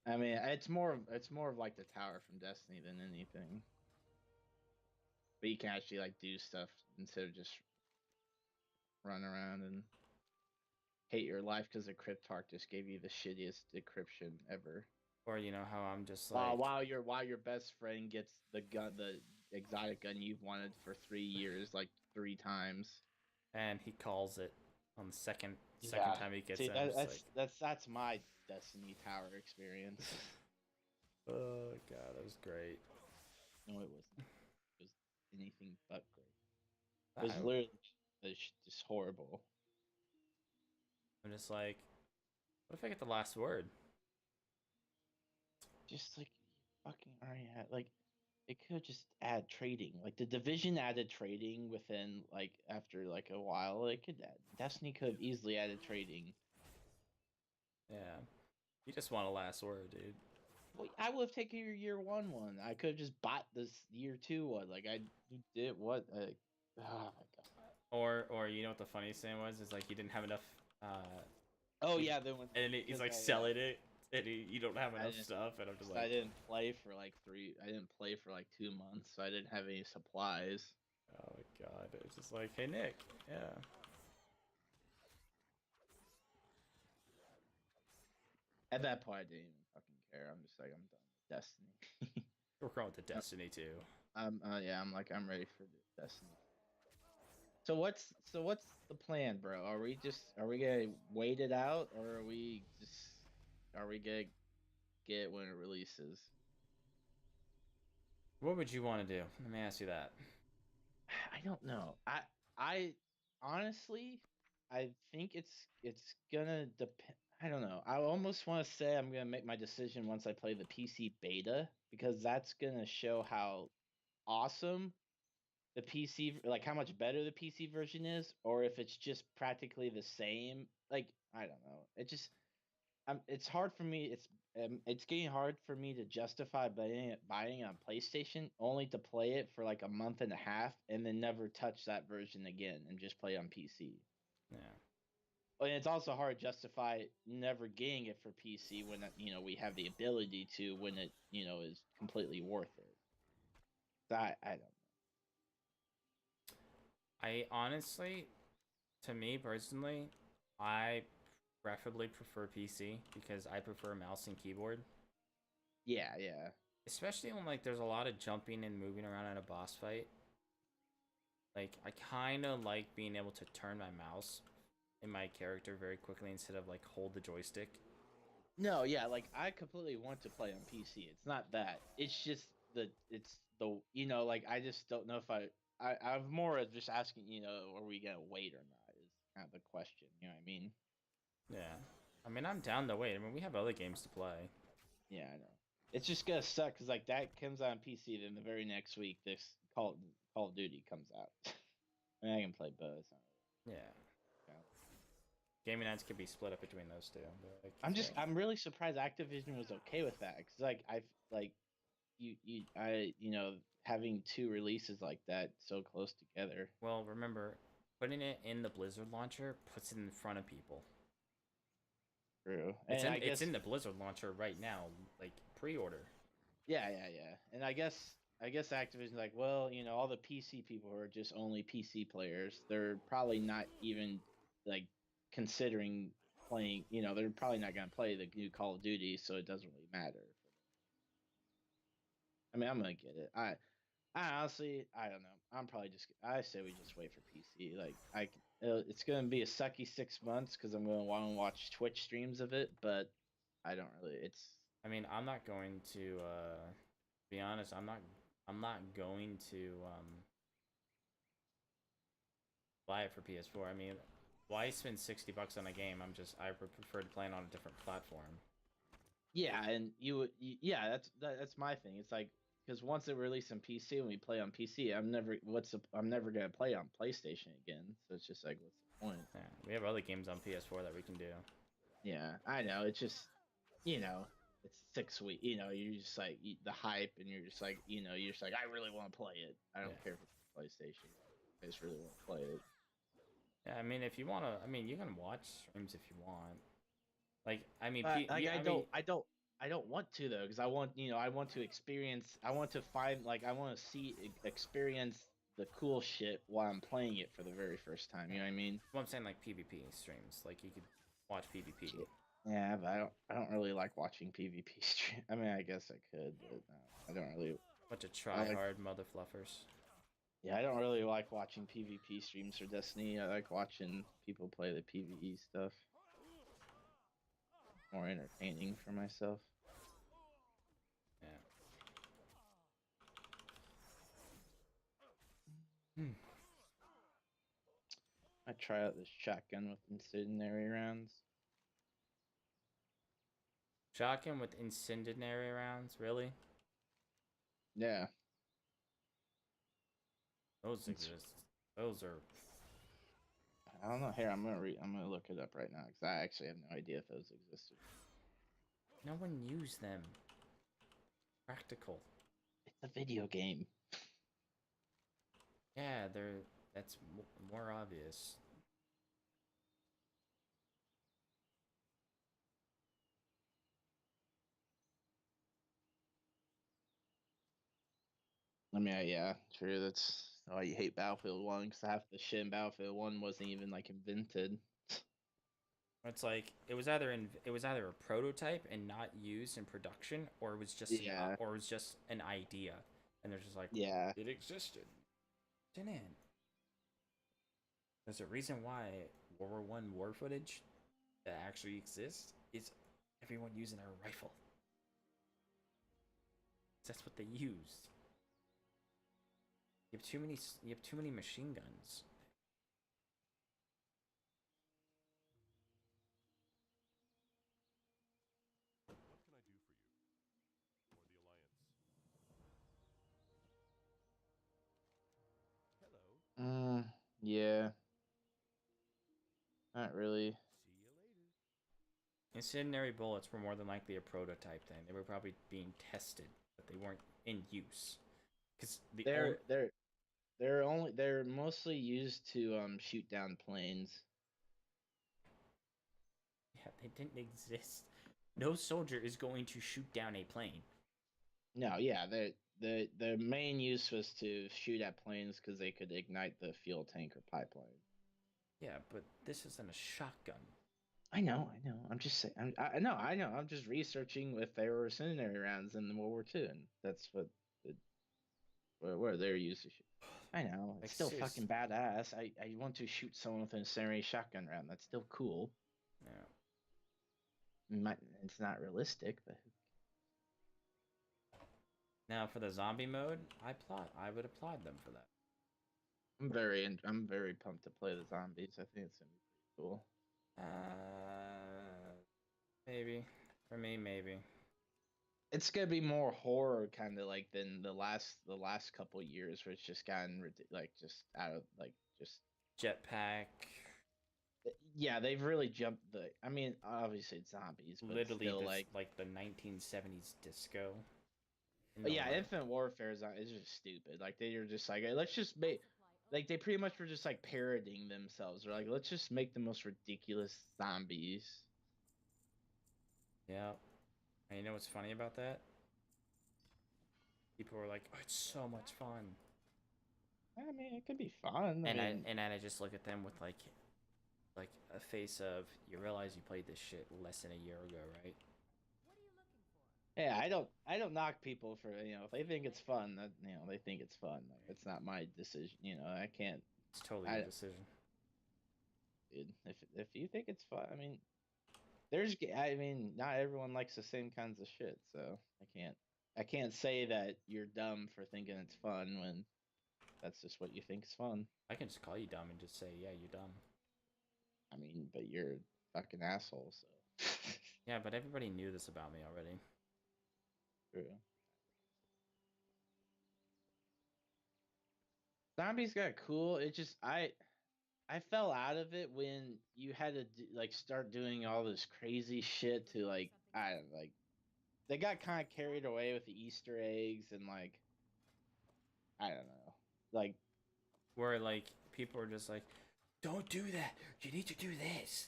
Speaker 4: I mean, it's more of like the tower from Destiny than anything. But you can actually like do stuff instead of just run around and hate your life because the Cryptarch just gave you the shittiest decryption ever.
Speaker 1: Or how I'm just like
Speaker 4: while your best friend gets the exotic gun you've wanted for 3 years, like 3 times,
Speaker 1: and he calls it on the second
Speaker 4: Yeah.
Speaker 1: time he gets
Speaker 4: See,
Speaker 1: in.
Speaker 4: that's my Destiny Tower experience.
Speaker 1: Oh god, that was great.
Speaker 4: No, it wasn't. It was anything but great. It was literally just horrible.
Speaker 1: I'm just like, what if I get the last word?
Speaker 4: Just like fucking already had like it could just add trading. Like the division added trading within like after like a while. It could Destiny could have easily added trading.
Speaker 1: Yeah, you just want a last word, dude.
Speaker 4: Well, I would have taken your year one. I could have just bought this year 2 one. Like I did what? Oh my god.
Speaker 1: Or you know what the funniest thing was is like you didn't have enough.
Speaker 4: Oh yeah, then when
Speaker 1: and he's like selling it, and you don't have enough stuff, and I'm just like,
Speaker 4: I didn't play for like 2 months, so I didn't have any supplies.
Speaker 1: Oh my god, it's just like, hey Nick, yeah.
Speaker 4: At that point, I didn't even fucking care. I'm just like, I'm done with Destiny.
Speaker 1: We're going with the Destiny too.
Speaker 4: I'm ready for the Destiny. So what's the plan, bro? Are we gonna wait it out, or are we gonna get it when it releases?
Speaker 1: What would you want to do? Let me ask you that.
Speaker 4: I don't know. I honestly, I think it's gonna depend. I don't know. I almost want to say I'm gonna make my decision once I play the PC beta because that's gonna show how awesome the PC, like how much better the PC version is, or if it's just practically the same. Like I don't know. It's hard for me. It's getting hard for me to justify buying it on PlayStation only to play it for like a month and a half and then never touch that version again and just play on PC.
Speaker 1: Yeah.
Speaker 4: And it's also hard to justify never getting it for PC when we have the ability to when it is completely worth it. I don't know.
Speaker 1: I honestly, to me personally, I preferably prefer PC because I prefer mouse and keyboard.
Speaker 4: Yeah.
Speaker 1: Especially when like there's a lot of jumping and moving around in a boss fight. Like I kind of like being able to turn my mouse in my character very quickly instead of like hold the joystick.
Speaker 4: No, yeah, like I completely want to play on PC. It's not that. It's just the like I just don't know if I'm more of just asking, are we gonna wait or not is kind of the question. You know what I mean?
Speaker 1: Yeah. I mean, I'm down to wait. I mean, we have other games to play.
Speaker 4: Yeah, I know. It's just gonna suck because like that comes out on PC, then the very next week this Call of Duty comes out. I mean, I can play both.
Speaker 1: Yeah.
Speaker 4: Yeah.
Speaker 1: Gaming nights could be split up between those two. But like, yeah.
Speaker 4: I'm really surprised Activision was okay with that because like I've like having two releases like that so close together.
Speaker 1: Well, remember, putting it in the Blizzard launcher puts it in front of people.
Speaker 4: True,
Speaker 1: It's
Speaker 4: and
Speaker 1: in
Speaker 4: I
Speaker 1: it's
Speaker 4: guess
Speaker 1: in the Blizzard launcher right now, like pre-order.
Speaker 4: yeah, and I guess Activision's like, well, all the PC people who are just only PC players, they're probably not even like considering playing. They're probably not gonna play the new Call of Duty, so it doesn't really matter. I mean, I'm gonna get it. I honestly, I don't know. I'm probably just. I say we just wait for PC. Like it's gonna be a sucky 6 months because I'm gonna want to watch Twitch streams of it, but I don't really. It's
Speaker 1: I mean, I'm not going to be honest. I'm not going to buy it for PS4. I mean, why spend $60 on a game? I would prefer to play it on a different platform.
Speaker 4: yeah, and yeah, that's my thing. It's like because once it released on PC and we play on PC, I'm never gonna play on PlayStation again. So it's just like, what's the point?
Speaker 1: Yeah, we have other games on PS4 that we can do.
Speaker 4: Yeah, I know. It's just you know, it's 6 weeks. You're just like the hype, and you're just like, you're just like, I really want to play it. I don't
Speaker 1: Yeah.
Speaker 4: care if it's PlayStation. I just really want to play it.
Speaker 1: Yeah, I mean, if you wanna, I mean, you can watch streams if you want. Like, I mean,
Speaker 4: Like
Speaker 1: I mean,
Speaker 4: I don't want to though, because I want to experience. I want to find like I want to experience the cool shit while I'm playing it for the very first time. You know what I mean?
Speaker 1: well, I'm saying like PvP streams. Like, you could watch PvP.
Speaker 4: Shit. Yeah, but I don't really like watching PvP stream. I mean, I guess I could, but I don't really.
Speaker 1: Bunch of
Speaker 4: I
Speaker 1: try
Speaker 4: like
Speaker 1: hard mother fluffers.
Speaker 4: Yeah, I don't really like watching PvP streams for Destiny. I like watching people play the PvE stuff. More entertaining for myself.
Speaker 1: Yeah. Hmm.
Speaker 4: I try out this shotgun with incendiary rounds.
Speaker 1: Shotgun with incendiary rounds, really?
Speaker 4: Yeah.
Speaker 1: Those exist. Those are.
Speaker 4: I don't know. Here, I'm gonna look it up right now because I actually have no idea if those existed.
Speaker 1: No one used them. Practical.
Speaker 4: It's a video game.
Speaker 1: Yeah, they're. That's more obvious.
Speaker 4: I mean, yeah, true. That's why you hate Battlefield 1 because half the shit in Battlefield 1 wasn't even like invented.
Speaker 1: It's like it was either a prototype and not used in production, or it was just
Speaker 4: Yeah.
Speaker 1: or it was just an idea, and they're just like,
Speaker 4: Yeah.
Speaker 1: it existed. Didn't. There's a reason why World War One war footage that actually exists is everyone using a rifle. That's what they used. You have too many machine guns.
Speaker 2: What can I do for you? Or the Alliance? Hello.
Speaker 4: Yeah. Not really.
Speaker 2: See you later.
Speaker 1: Incendiary bullets were more than likely a prototype thing. They were probably being tested, but they weren't in use. Because
Speaker 4: They're mostly used to shoot down planes.
Speaker 1: yeah, they didn't exist. No soldier is going to shoot down a plane.
Speaker 4: No, yeah, the main use was to shoot at planes because they could ignite the fuel tank or pipeline.
Speaker 1: Yeah, but this isn't a shotgun.
Speaker 4: I know. I'm just saying. I know. I'm just researching if there were incendiary rounds in the World War II, and that's where they're used to shoot. I know. It's
Speaker 1: Like,
Speaker 4: still
Speaker 1: serious.
Speaker 4: fucking badass. I want to shoot someone with an incendiary shotgun round. That's still cool.
Speaker 1: Yeah.
Speaker 4: it's not realistic, but
Speaker 1: Now for the zombie mode, I would applaud them for that.
Speaker 4: I'm very pumped to play the zombies. I think it's gonna be pretty cool.
Speaker 1: Maybe for me, maybe.
Speaker 4: It's gonna be more horror kind of like than the last couple years where it's just gotten like just out of like just
Speaker 1: Jetpack,
Speaker 4: yeah, they've really jumped the. I mean, obviously it's zombies, but
Speaker 1: literally
Speaker 4: still
Speaker 1: this
Speaker 4: like
Speaker 1: the 1970s disco. In
Speaker 4: but
Speaker 1: the
Speaker 4: yeah,
Speaker 1: light.
Speaker 4: Infinite Warfare is just stupid. Like they are just like let's just make like they pretty much were just like parodying themselves. They're like let's just make the most ridiculous zombies.
Speaker 1: Yeah. And you know what's funny about that? People were like, "Oh, it's so much fun,"
Speaker 4: I mean, it could be fun.
Speaker 1: and
Speaker 4: I mean,
Speaker 1: I just look at them with like a face of, you realize you played this shit less than a year ago, right?
Speaker 4: yeah, I don't knock people for if they think it's fun, that they think it's fun. Like it's not my decision. I can't.
Speaker 1: It's totally
Speaker 4: I
Speaker 1: your decision.
Speaker 4: dude, if you think it's fun, I mean, I mean, not everyone likes the same kinds of shit, so I can't say that you're dumb for thinking it's fun when that's just what you think is fun.
Speaker 1: I can just call you dumb and just say, "Yeah, you're dumb."
Speaker 4: I mean, but you're a fucking asshole, so.
Speaker 1: Yeah, but everybody knew this about me already.
Speaker 4: True. Zombies got cool. It just I fell out of it when you had to like start doing all this crazy shit to like I don't like they got kind of carried away with the Easter eggs and like I don't know. Like
Speaker 1: Where like people were just like, "Don't do that. You need to do this."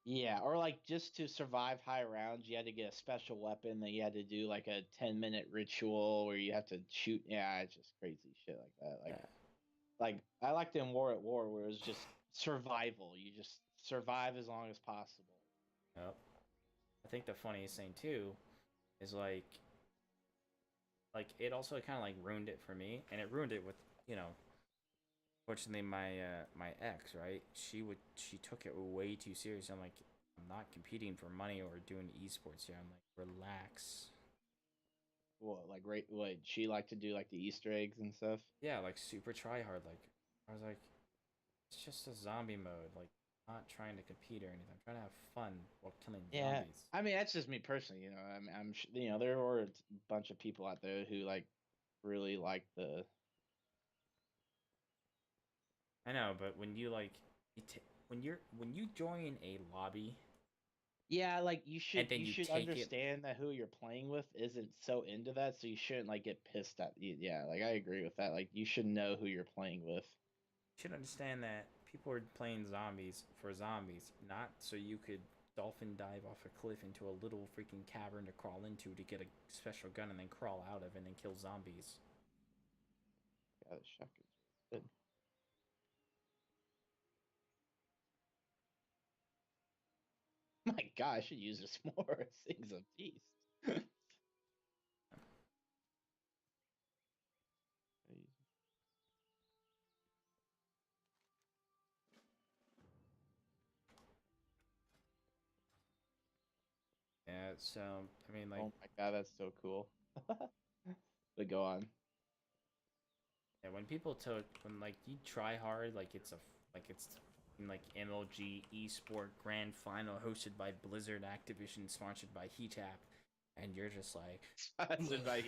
Speaker 4: yeah, or like just to survive high rounds, you had to get a special weapon that you had to do like a 10-minute ritual where you have to shoot. Yeah, it's just crazy shit like that.
Speaker 1: Yeah.
Speaker 4: Like I liked in War at War where it was just survival. You just survive as long as possible.
Speaker 1: Yep. I think the funniest thing too is like it also kind of like ruined it for me, and it ruined it with, fortunately my ex, right? She took it way too serious. I'm like, I'm not competing for money or doing esports here. I'm like, relax.
Speaker 4: What like right? What she like to do like the Easter eggs and stuff?
Speaker 1: Yeah, like super try hard. Like I was like, it's just a zombie mode. Like, I'm not trying to compete or anything. I'm trying to have fun while killing
Speaker 4: Yeah,
Speaker 1: zombies.
Speaker 4: I mean that's just me personally. There were a bunch of people out there who like really like the.
Speaker 1: I know, but when you like, when you join a lobby
Speaker 4: Yeah, like
Speaker 1: and then
Speaker 4: you
Speaker 1: you
Speaker 4: should
Speaker 1: take it,
Speaker 4: understand that who you're playing with isn't so into that, so you shouldn't like get pissed at. Yeah, like I agree with that. Like you should know who you're playing with.
Speaker 1: you should understand that people are playing zombies for zombies, not so you could dolphin dive off a cliff into a little freaking cavern to crawl into to get a special gun and then crawl out of and then kill zombies.
Speaker 4: Yeah, the shotgun's good. My God, I should use this more. Things of beast.
Speaker 1: Yeah, so I mean, like,
Speaker 4: Oh my God, that's so cool. But go on.
Speaker 1: yeah, when people took when like you try hard, like it's like MLG Esport Grand Final hosted by Blizzard Activision, sponsored by Heatap, and you're just like,
Speaker 4: Sponsored by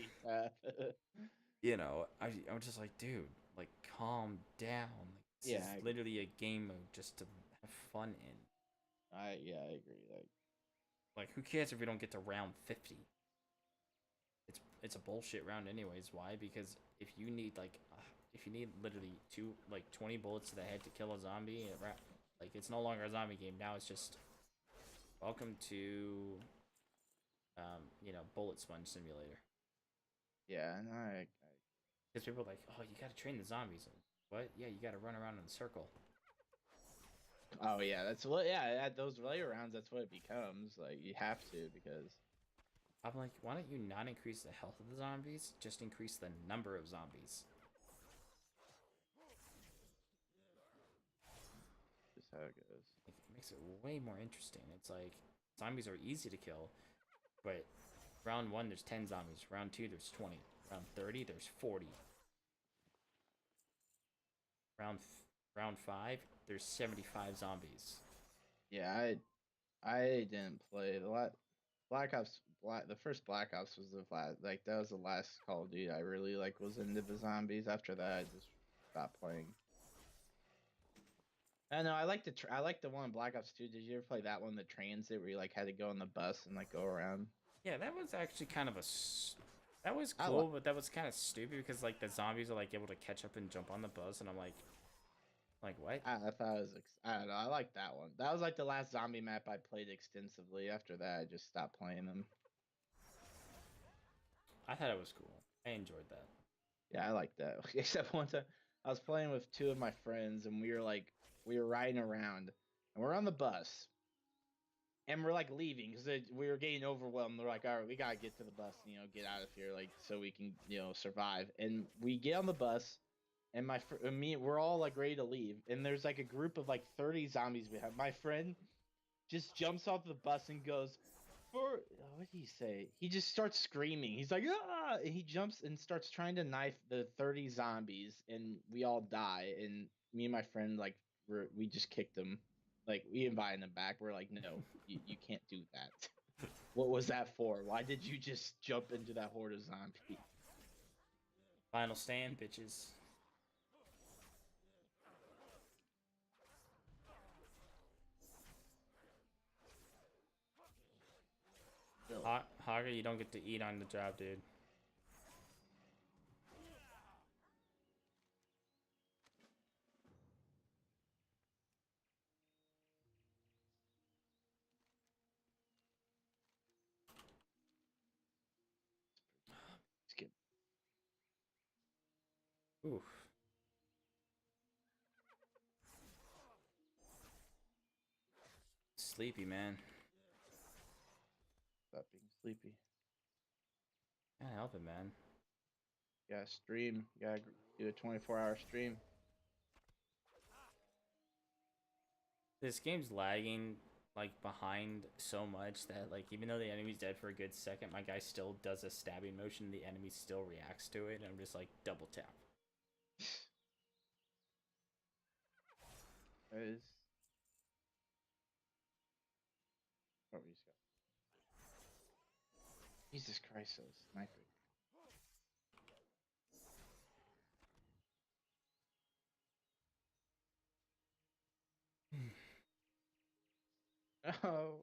Speaker 1: I'm just like, dude, like calm down. Like, this
Speaker 4: Yeah,
Speaker 1: is literally a game mode just to have fun in.
Speaker 4: I agree.
Speaker 1: Like, who cares if we don't get to round 50? It's a bullshit round anyways. Why? Because if you need literally 20 bullets to the head to kill a zombie, like it's no longer a zombie game. Now it's just welcome to bullet sponge simulator.
Speaker 4: Yeah, and
Speaker 1: Because people are like, oh, you gotta train the zombies. What? Yeah, you gotta run around in a circle.
Speaker 4: oh yeah, that's what. Yeah, at those later rounds, that's what it becomes. Like you have to because
Speaker 1: I'm like, why don't you not increase the health of the zombies? Just increase the number of zombies.
Speaker 4: just how it goes.
Speaker 1: It makes it way more interesting. It's Zombies are easy to kill, but round 1 there's 10 zombies. Round 2 there's 20. Round 30 there's 40. Round 5 there's 75 zombies.
Speaker 4: Yeah, I didn't play the Black Ops. The first Black Ops was the last. Like that was the last Call of Duty I really like was into the zombies. After that, I just stopped playing. I know I like I like the one Black Ops 2. Did you ever play that one, the transit, where you like had to go on the bus and like go around?
Speaker 1: Yeah, that was actually kind of that was
Speaker 4: I
Speaker 1: cool, but that was kind of stupid because like the zombies are like able to catch up and jump on the bus, and I'm like what?
Speaker 4: I thought it was. I don't know. I like that one. That was like the last zombie map I played extensively. After that, I just stopped playing them.
Speaker 1: I thought it was cool. I enjoyed that.
Speaker 4: Yeah, I like that. Except one time I was playing with two of my friends and we were riding around and we're on the bus and we're like leaving because we were getting overwhelmed. They're like, all right, we gotta get to the bus, get out of here, like so we can, survive. And we get on the bus and we're all like ready to leave. And there's like a group of like 30 zombies we have. My friend just jumps off the bus and goes, what did he say? He just starts screaming. He's like, ah! And he jumps and starts trying to knife the 30 zombies, and we all die. And me and my friend, like, we just kicked him. Like, we invited him back. We're like, no, you can't do that. What was that for? Why did you just jump into that horde of zombies?
Speaker 1: Final stand, bitches. Haga, you don't get to eat on the job, dude.
Speaker 4: Skip.
Speaker 1: Oof. Sleepy, man.
Speaker 4: Stop being sleepy.
Speaker 1: Can't help it, man.
Speaker 4: You gotta stream. You gotta do a 24-hour stream.
Speaker 1: This game's lagging like behind so much that like even though the enemy's dead for a good second, my guy still does a stabbing motion, the enemy still reacts to it, and I'm just like double tap.
Speaker 4: That is. Oh, we just got. Jesus Christ, so sniper. Oh.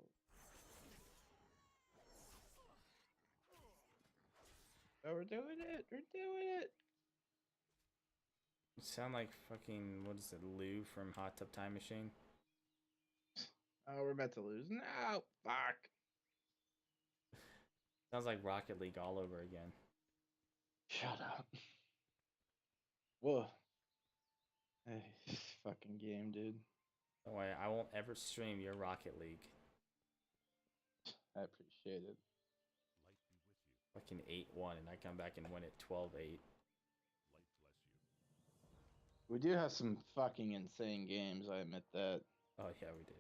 Speaker 4: Oh, we're doing it. We're doing it.
Speaker 1: You sound like fucking, what is it, Lou from Hot Tub Time Machine?
Speaker 4: Oh, we're about to lose. No, fuck.
Speaker 1: Sounds like Rocket League all over again.
Speaker 4: Shut up. Whoa. Hey, this fucking game, dude.
Speaker 1: Don't worry, I won't ever stream your Rocket League.
Speaker 4: I appreciate it.
Speaker 2: Light be with you.
Speaker 1: Fucking 8-1, and I come back and win it 12-8.
Speaker 2: Light bless you.
Speaker 4: We do have some fucking insane games, I admit that.
Speaker 1: Oh yeah, we do.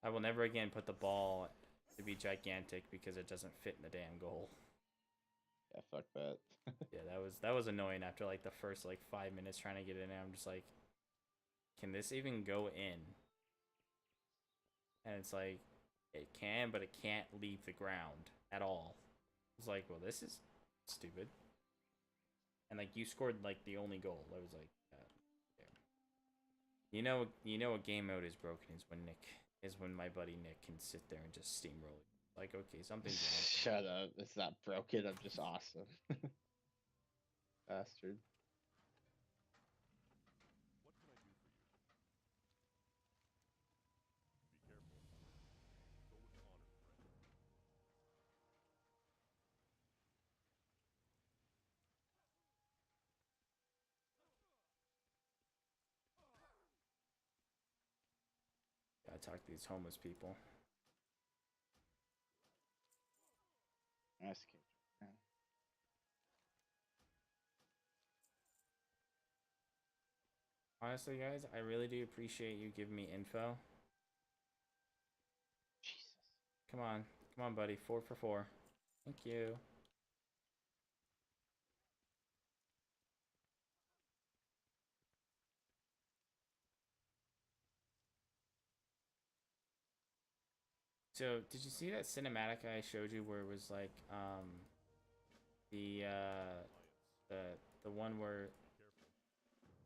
Speaker 1: I will never again put the ball to be gigantic because it doesn't fit in the damn goal.
Speaker 4: Yeah, fuck that.
Speaker 1: Yeah, that was annoying after like the first like 5 minutes trying to get in there. I'm just like, can this even go in? And it's like, it can, but it can't leave the ground at all. It's like, well, this is stupid. And like you scored like the only goal. I was like, yeah. You know, a game mode is broken is when my buddy Nick can sit there and just steamroll. Like, okay, something's wrong.
Speaker 4: Shut up. It's not broken. I'm just awesome. Bastard.
Speaker 2: What can I do for you? Be careful. Go with honor, friend.
Speaker 1: Gotta talk to these homeless people.
Speaker 4: Nice kid. Man.
Speaker 1: Honestly, guys, I really do appreciate you giving me info.
Speaker 4: Jesus.
Speaker 1: Come on. Come on, buddy. 4 for 4. Thank you. So, did you see that cinematic I showed you where it was like, the, the, the one where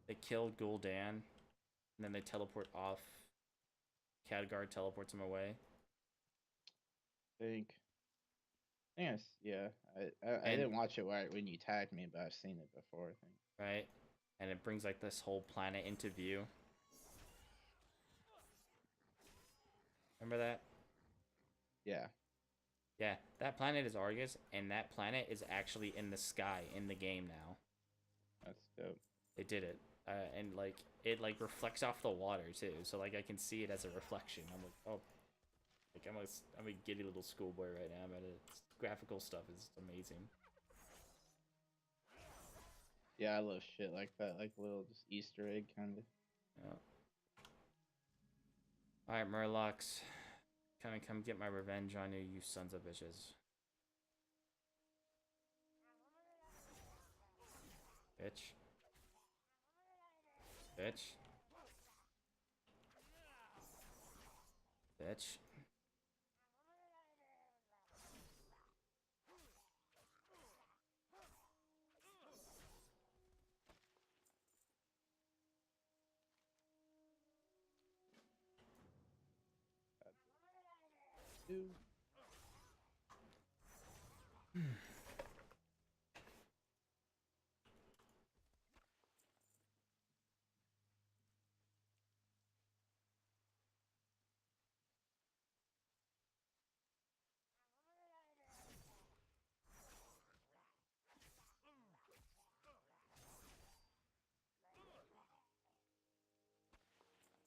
Speaker 1: they killed Gul'dan, and then they teleport off. Khadgar teleports him away.
Speaker 4: Yes, yeah. I
Speaker 1: And
Speaker 4: didn't watch it right when you tagged me, but I've seen it before. I think.
Speaker 1: right, and it brings like this whole planet into view. Remember that?
Speaker 4: Yeah.
Speaker 1: Yeah, that planet is Argus, and that planet is actually in the sky in the game now.
Speaker 4: That's dope.
Speaker 1: They did it, and like it like reflects off the water too, so like I can see it as a reflection. I'm like, oh, like I'm a giddy little schoolboy right now. But its graphical stuff is amazing.
Speaker 4: Yeah, I love shit like that, like a little just Easter egg kind of.
Speaker 1: Yeah. All right, Murlocs, come get my revenge on you, you sons of bitches. Bitch. Bitch. Bitch.
Speaker 4: Dude.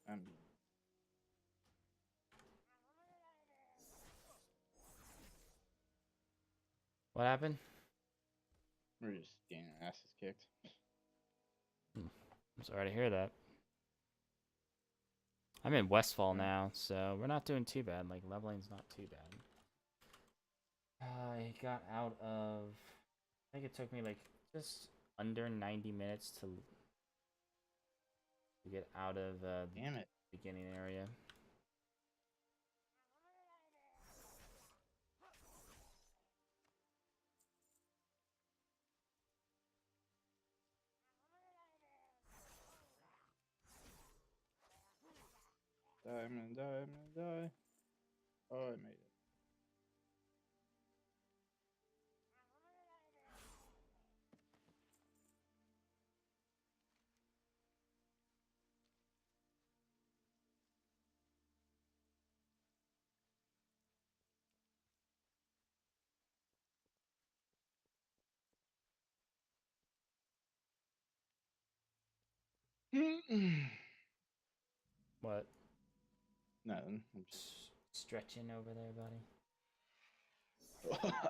Speaker 4: I'm
Speaker 1: What happened?
Speaker 4: We're just getting our asses kicked.
Speaker 1: I'm sorry to hear that. I'm in Westfall
Speaker 4: Yeah.
Speaker 1: now, so we're not doing too bad. Like, leveling's not too bad. I got out of... I think it took me, like, just under 90 minutes to get out of the
Speaker 4: Damn it.
Speaker 1: beginning area.
Speaker 4: Diamond, diamond, die. Oh, I made it.
Speaker 1: What?
Speaker 4: Nothing. I'm just.
Speaker 1: Stretching over there, buddy.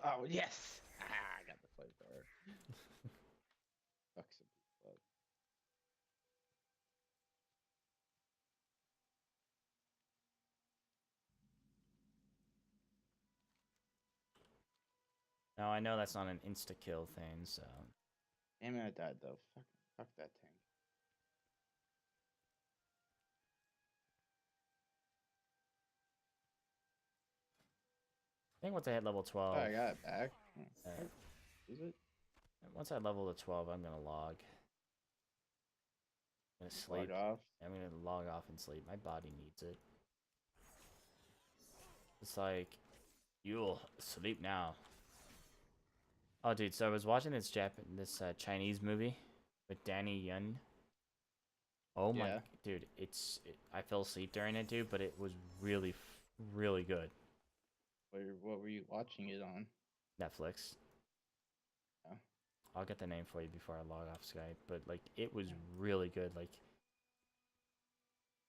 Speaker 4: Oh yes! I got the flamethrower. Fuck some people up.
Speaker 1: No, I know that's not an insta-kill thing, so...
Speaker 4: Damn it, I died though. Fuck that tank.
Speaker 1: I think once I hit level 12...
Speaker 4: Oh, I got it back.
Speaker 1: Uh,
Speaker 4: Is it?
Speaker 1: once I level to 12, I'm gonna log. I'm gonna sleep.
Speaker 4: Log off.
Speaker 1: I'm gonna log off and sleep. My body needs it. It's like, you'll sleep now. Oh, dude, so I was watching this Chinese movie with Danny Yun. Oh my,
Speaker 4: Yeah.
Speaker 1: dude, I fell asleep during it, dude, but it was really, really good.
Speaker 4: What were you watching it on?
Speaker 1: Netflix.
Speaker 4: Oh.
Speaker 1: I'll get the name for you before I log off Skype, but like it was really good. Like,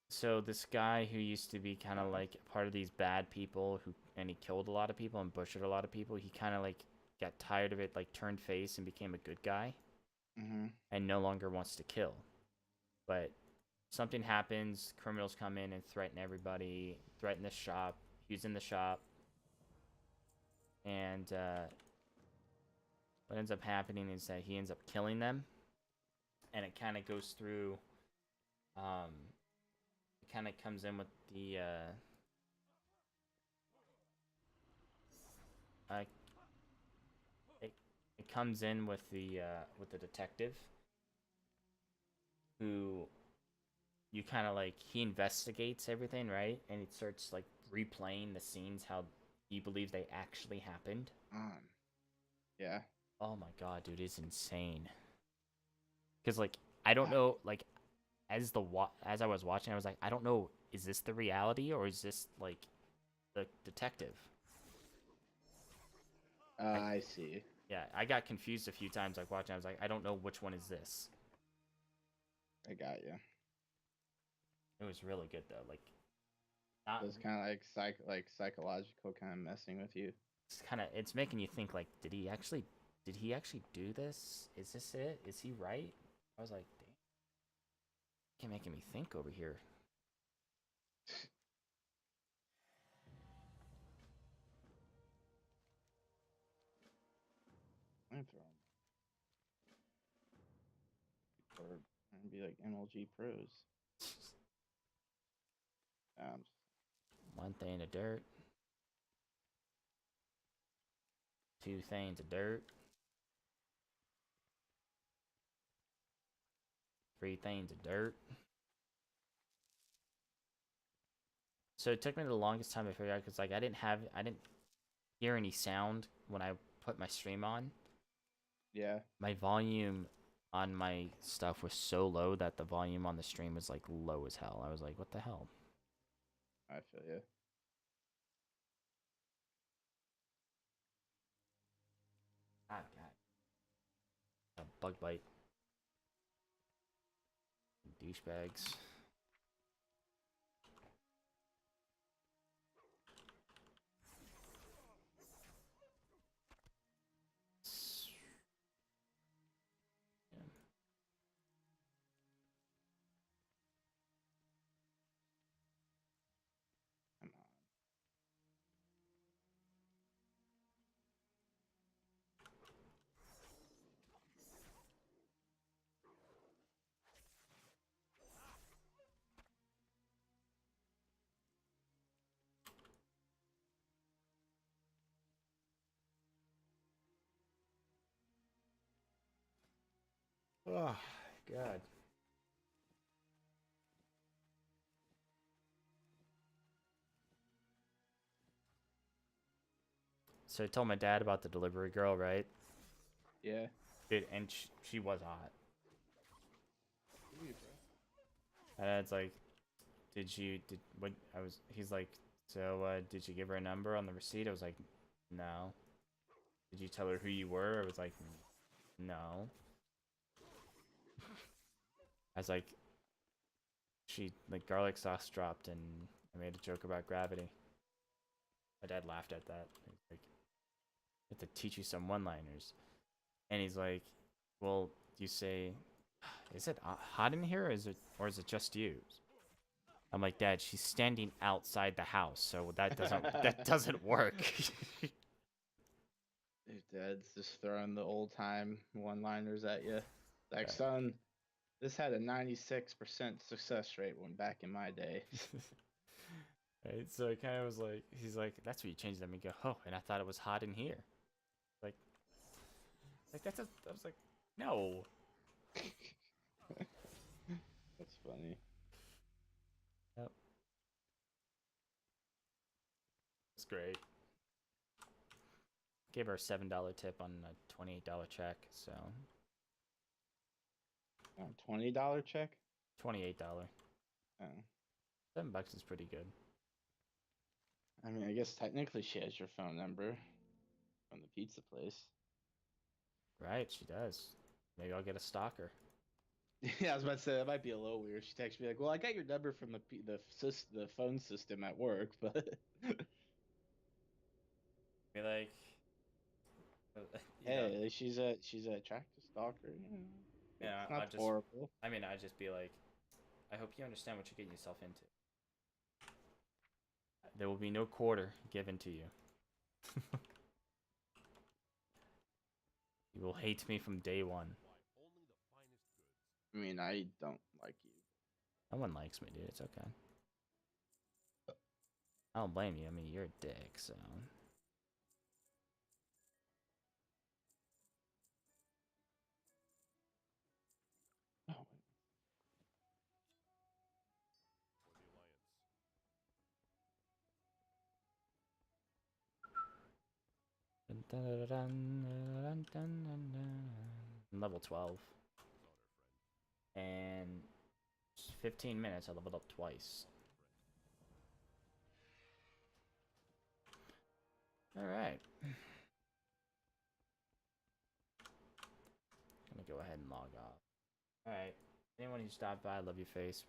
Speaker 1: so this guy who used to be kind of like part of these bad people and he killed a lot of people and butchered a lot of people. He kind of like got tired of it, like turned face and became a good guy, and no longer wants to kill. But something happens, criminals come in and threaten everybody, threaten the shop. He's in the shop. and what ends up happening is that he ends up killing them, and it kind of goes through. It kind of comes in with the uh, it comes in with the detective who you kind of like he investigates everything, right? And it starts like replaying the scenes how he believes they actually happened.
Speaker 4: Yeah.
Speaker 1: Oh my god, dude, it's insane. Cuz like I don't know, like as I was watching I was like I don't know, is this the reality or is this like the detective?
Speaker 4: I see.
Speaker 1: Yeah, I got confused a few times like watching. I was like I don't know which one is this.
Speaker 4: I got you.
Speaker 1: It was really good though. Like not
Speaker 4: So it's kind of like psychological kind of messing with you.
Speaker 1: it's kind of it's making you think like did he actually do this? Is this it? Is he right? I was like, damn, making me think over here.
Speaker 4: I'm throwing or and be like MLG pros. Um,
Speaker 1: One thing of dirt, two things of dirt, three things of dirt. So it took me the longest time to figure out because like I didn't hear any sound when I put my stream on.
Speaker 4: yeah,
Speaker 1: My volume on my stuff was so low that the volume on the stream was like low as hell. I was like, what the hell?
Speaker 4: I feel you.
Speaker 1: Ah, God. A bug bite. Douchebags. Yeah.
Speaker 4: Come on.
Speaker 1: Oh, God. So I told my dad about the delivery girl, right?
Speaker 4: Yeah.
Speaker 1: Dude, and she was hot.
Speaker 4: Dude, bro.
Speaker 1: My dad's like, what, he's like, so, did you give her a number on the receipt? I was like, no. Did you tell her who you were? I was like, no. I was like, like, garlic sauce dropped and I made a joke about gravity. My dad laughed at that. He's like, I have to teach you some one-liners. And he's like, well, you say, is it hot in here or is it just you? I'm like, Dad, she's standing outside the house, so that doesn't work.
Speaker 4: Dude, Dad's just throwing the old time one-liners at you. Like,
Speaker 1: Yeah.
Speaker 4: son, this had a 96% success rate when back in my day.
Speaker 1: Right, so it kind of was like, he's like, that's what you changed them and go, oh, and I thought it was hot in here. Like I was like, no.
Speaker 4: That's funny.
Speaker 1: Yep. It's great. Gave her a $7 tip on a $28 check, so
Speaker 4: $20 check?
Speaker 1: $28.
Speaker 4: Oh.
Speaker 1: $7 is pretty good.
Speaker 4: I mean, I guess technically she has your phone number from the pizza place.
Speaker 1: Right, she does. Maybe I'll get a stalker.
Speaker 4: Yeah, I was about to say that might be a little weird. She texts me like, "Well, I got your number from the phone system at work, but
Speaker 1: Be like, you know,
Speaker 4: hey, at least she's a attractive stalker. You know,
Speaker 1: yeah,
Speaker 4: it's not horrible."
Speaker 1: I'd just be like, I hope you understand what you're getting yourself into. There will be no quarter given to you. You will hate me from day one.
Speaker 4: I mean, I don't like you.
Speaker 1: No one likes me, dude. It's okay. I don't blame you. I mean, you're a dick, so.
Speaker 4: Oh,
Speaker 1: I'm level 12. And 15 minutes, I leveled up twice. Alright. Gonna go ahead and log off. Alright. Anyone who stopped by, love your face.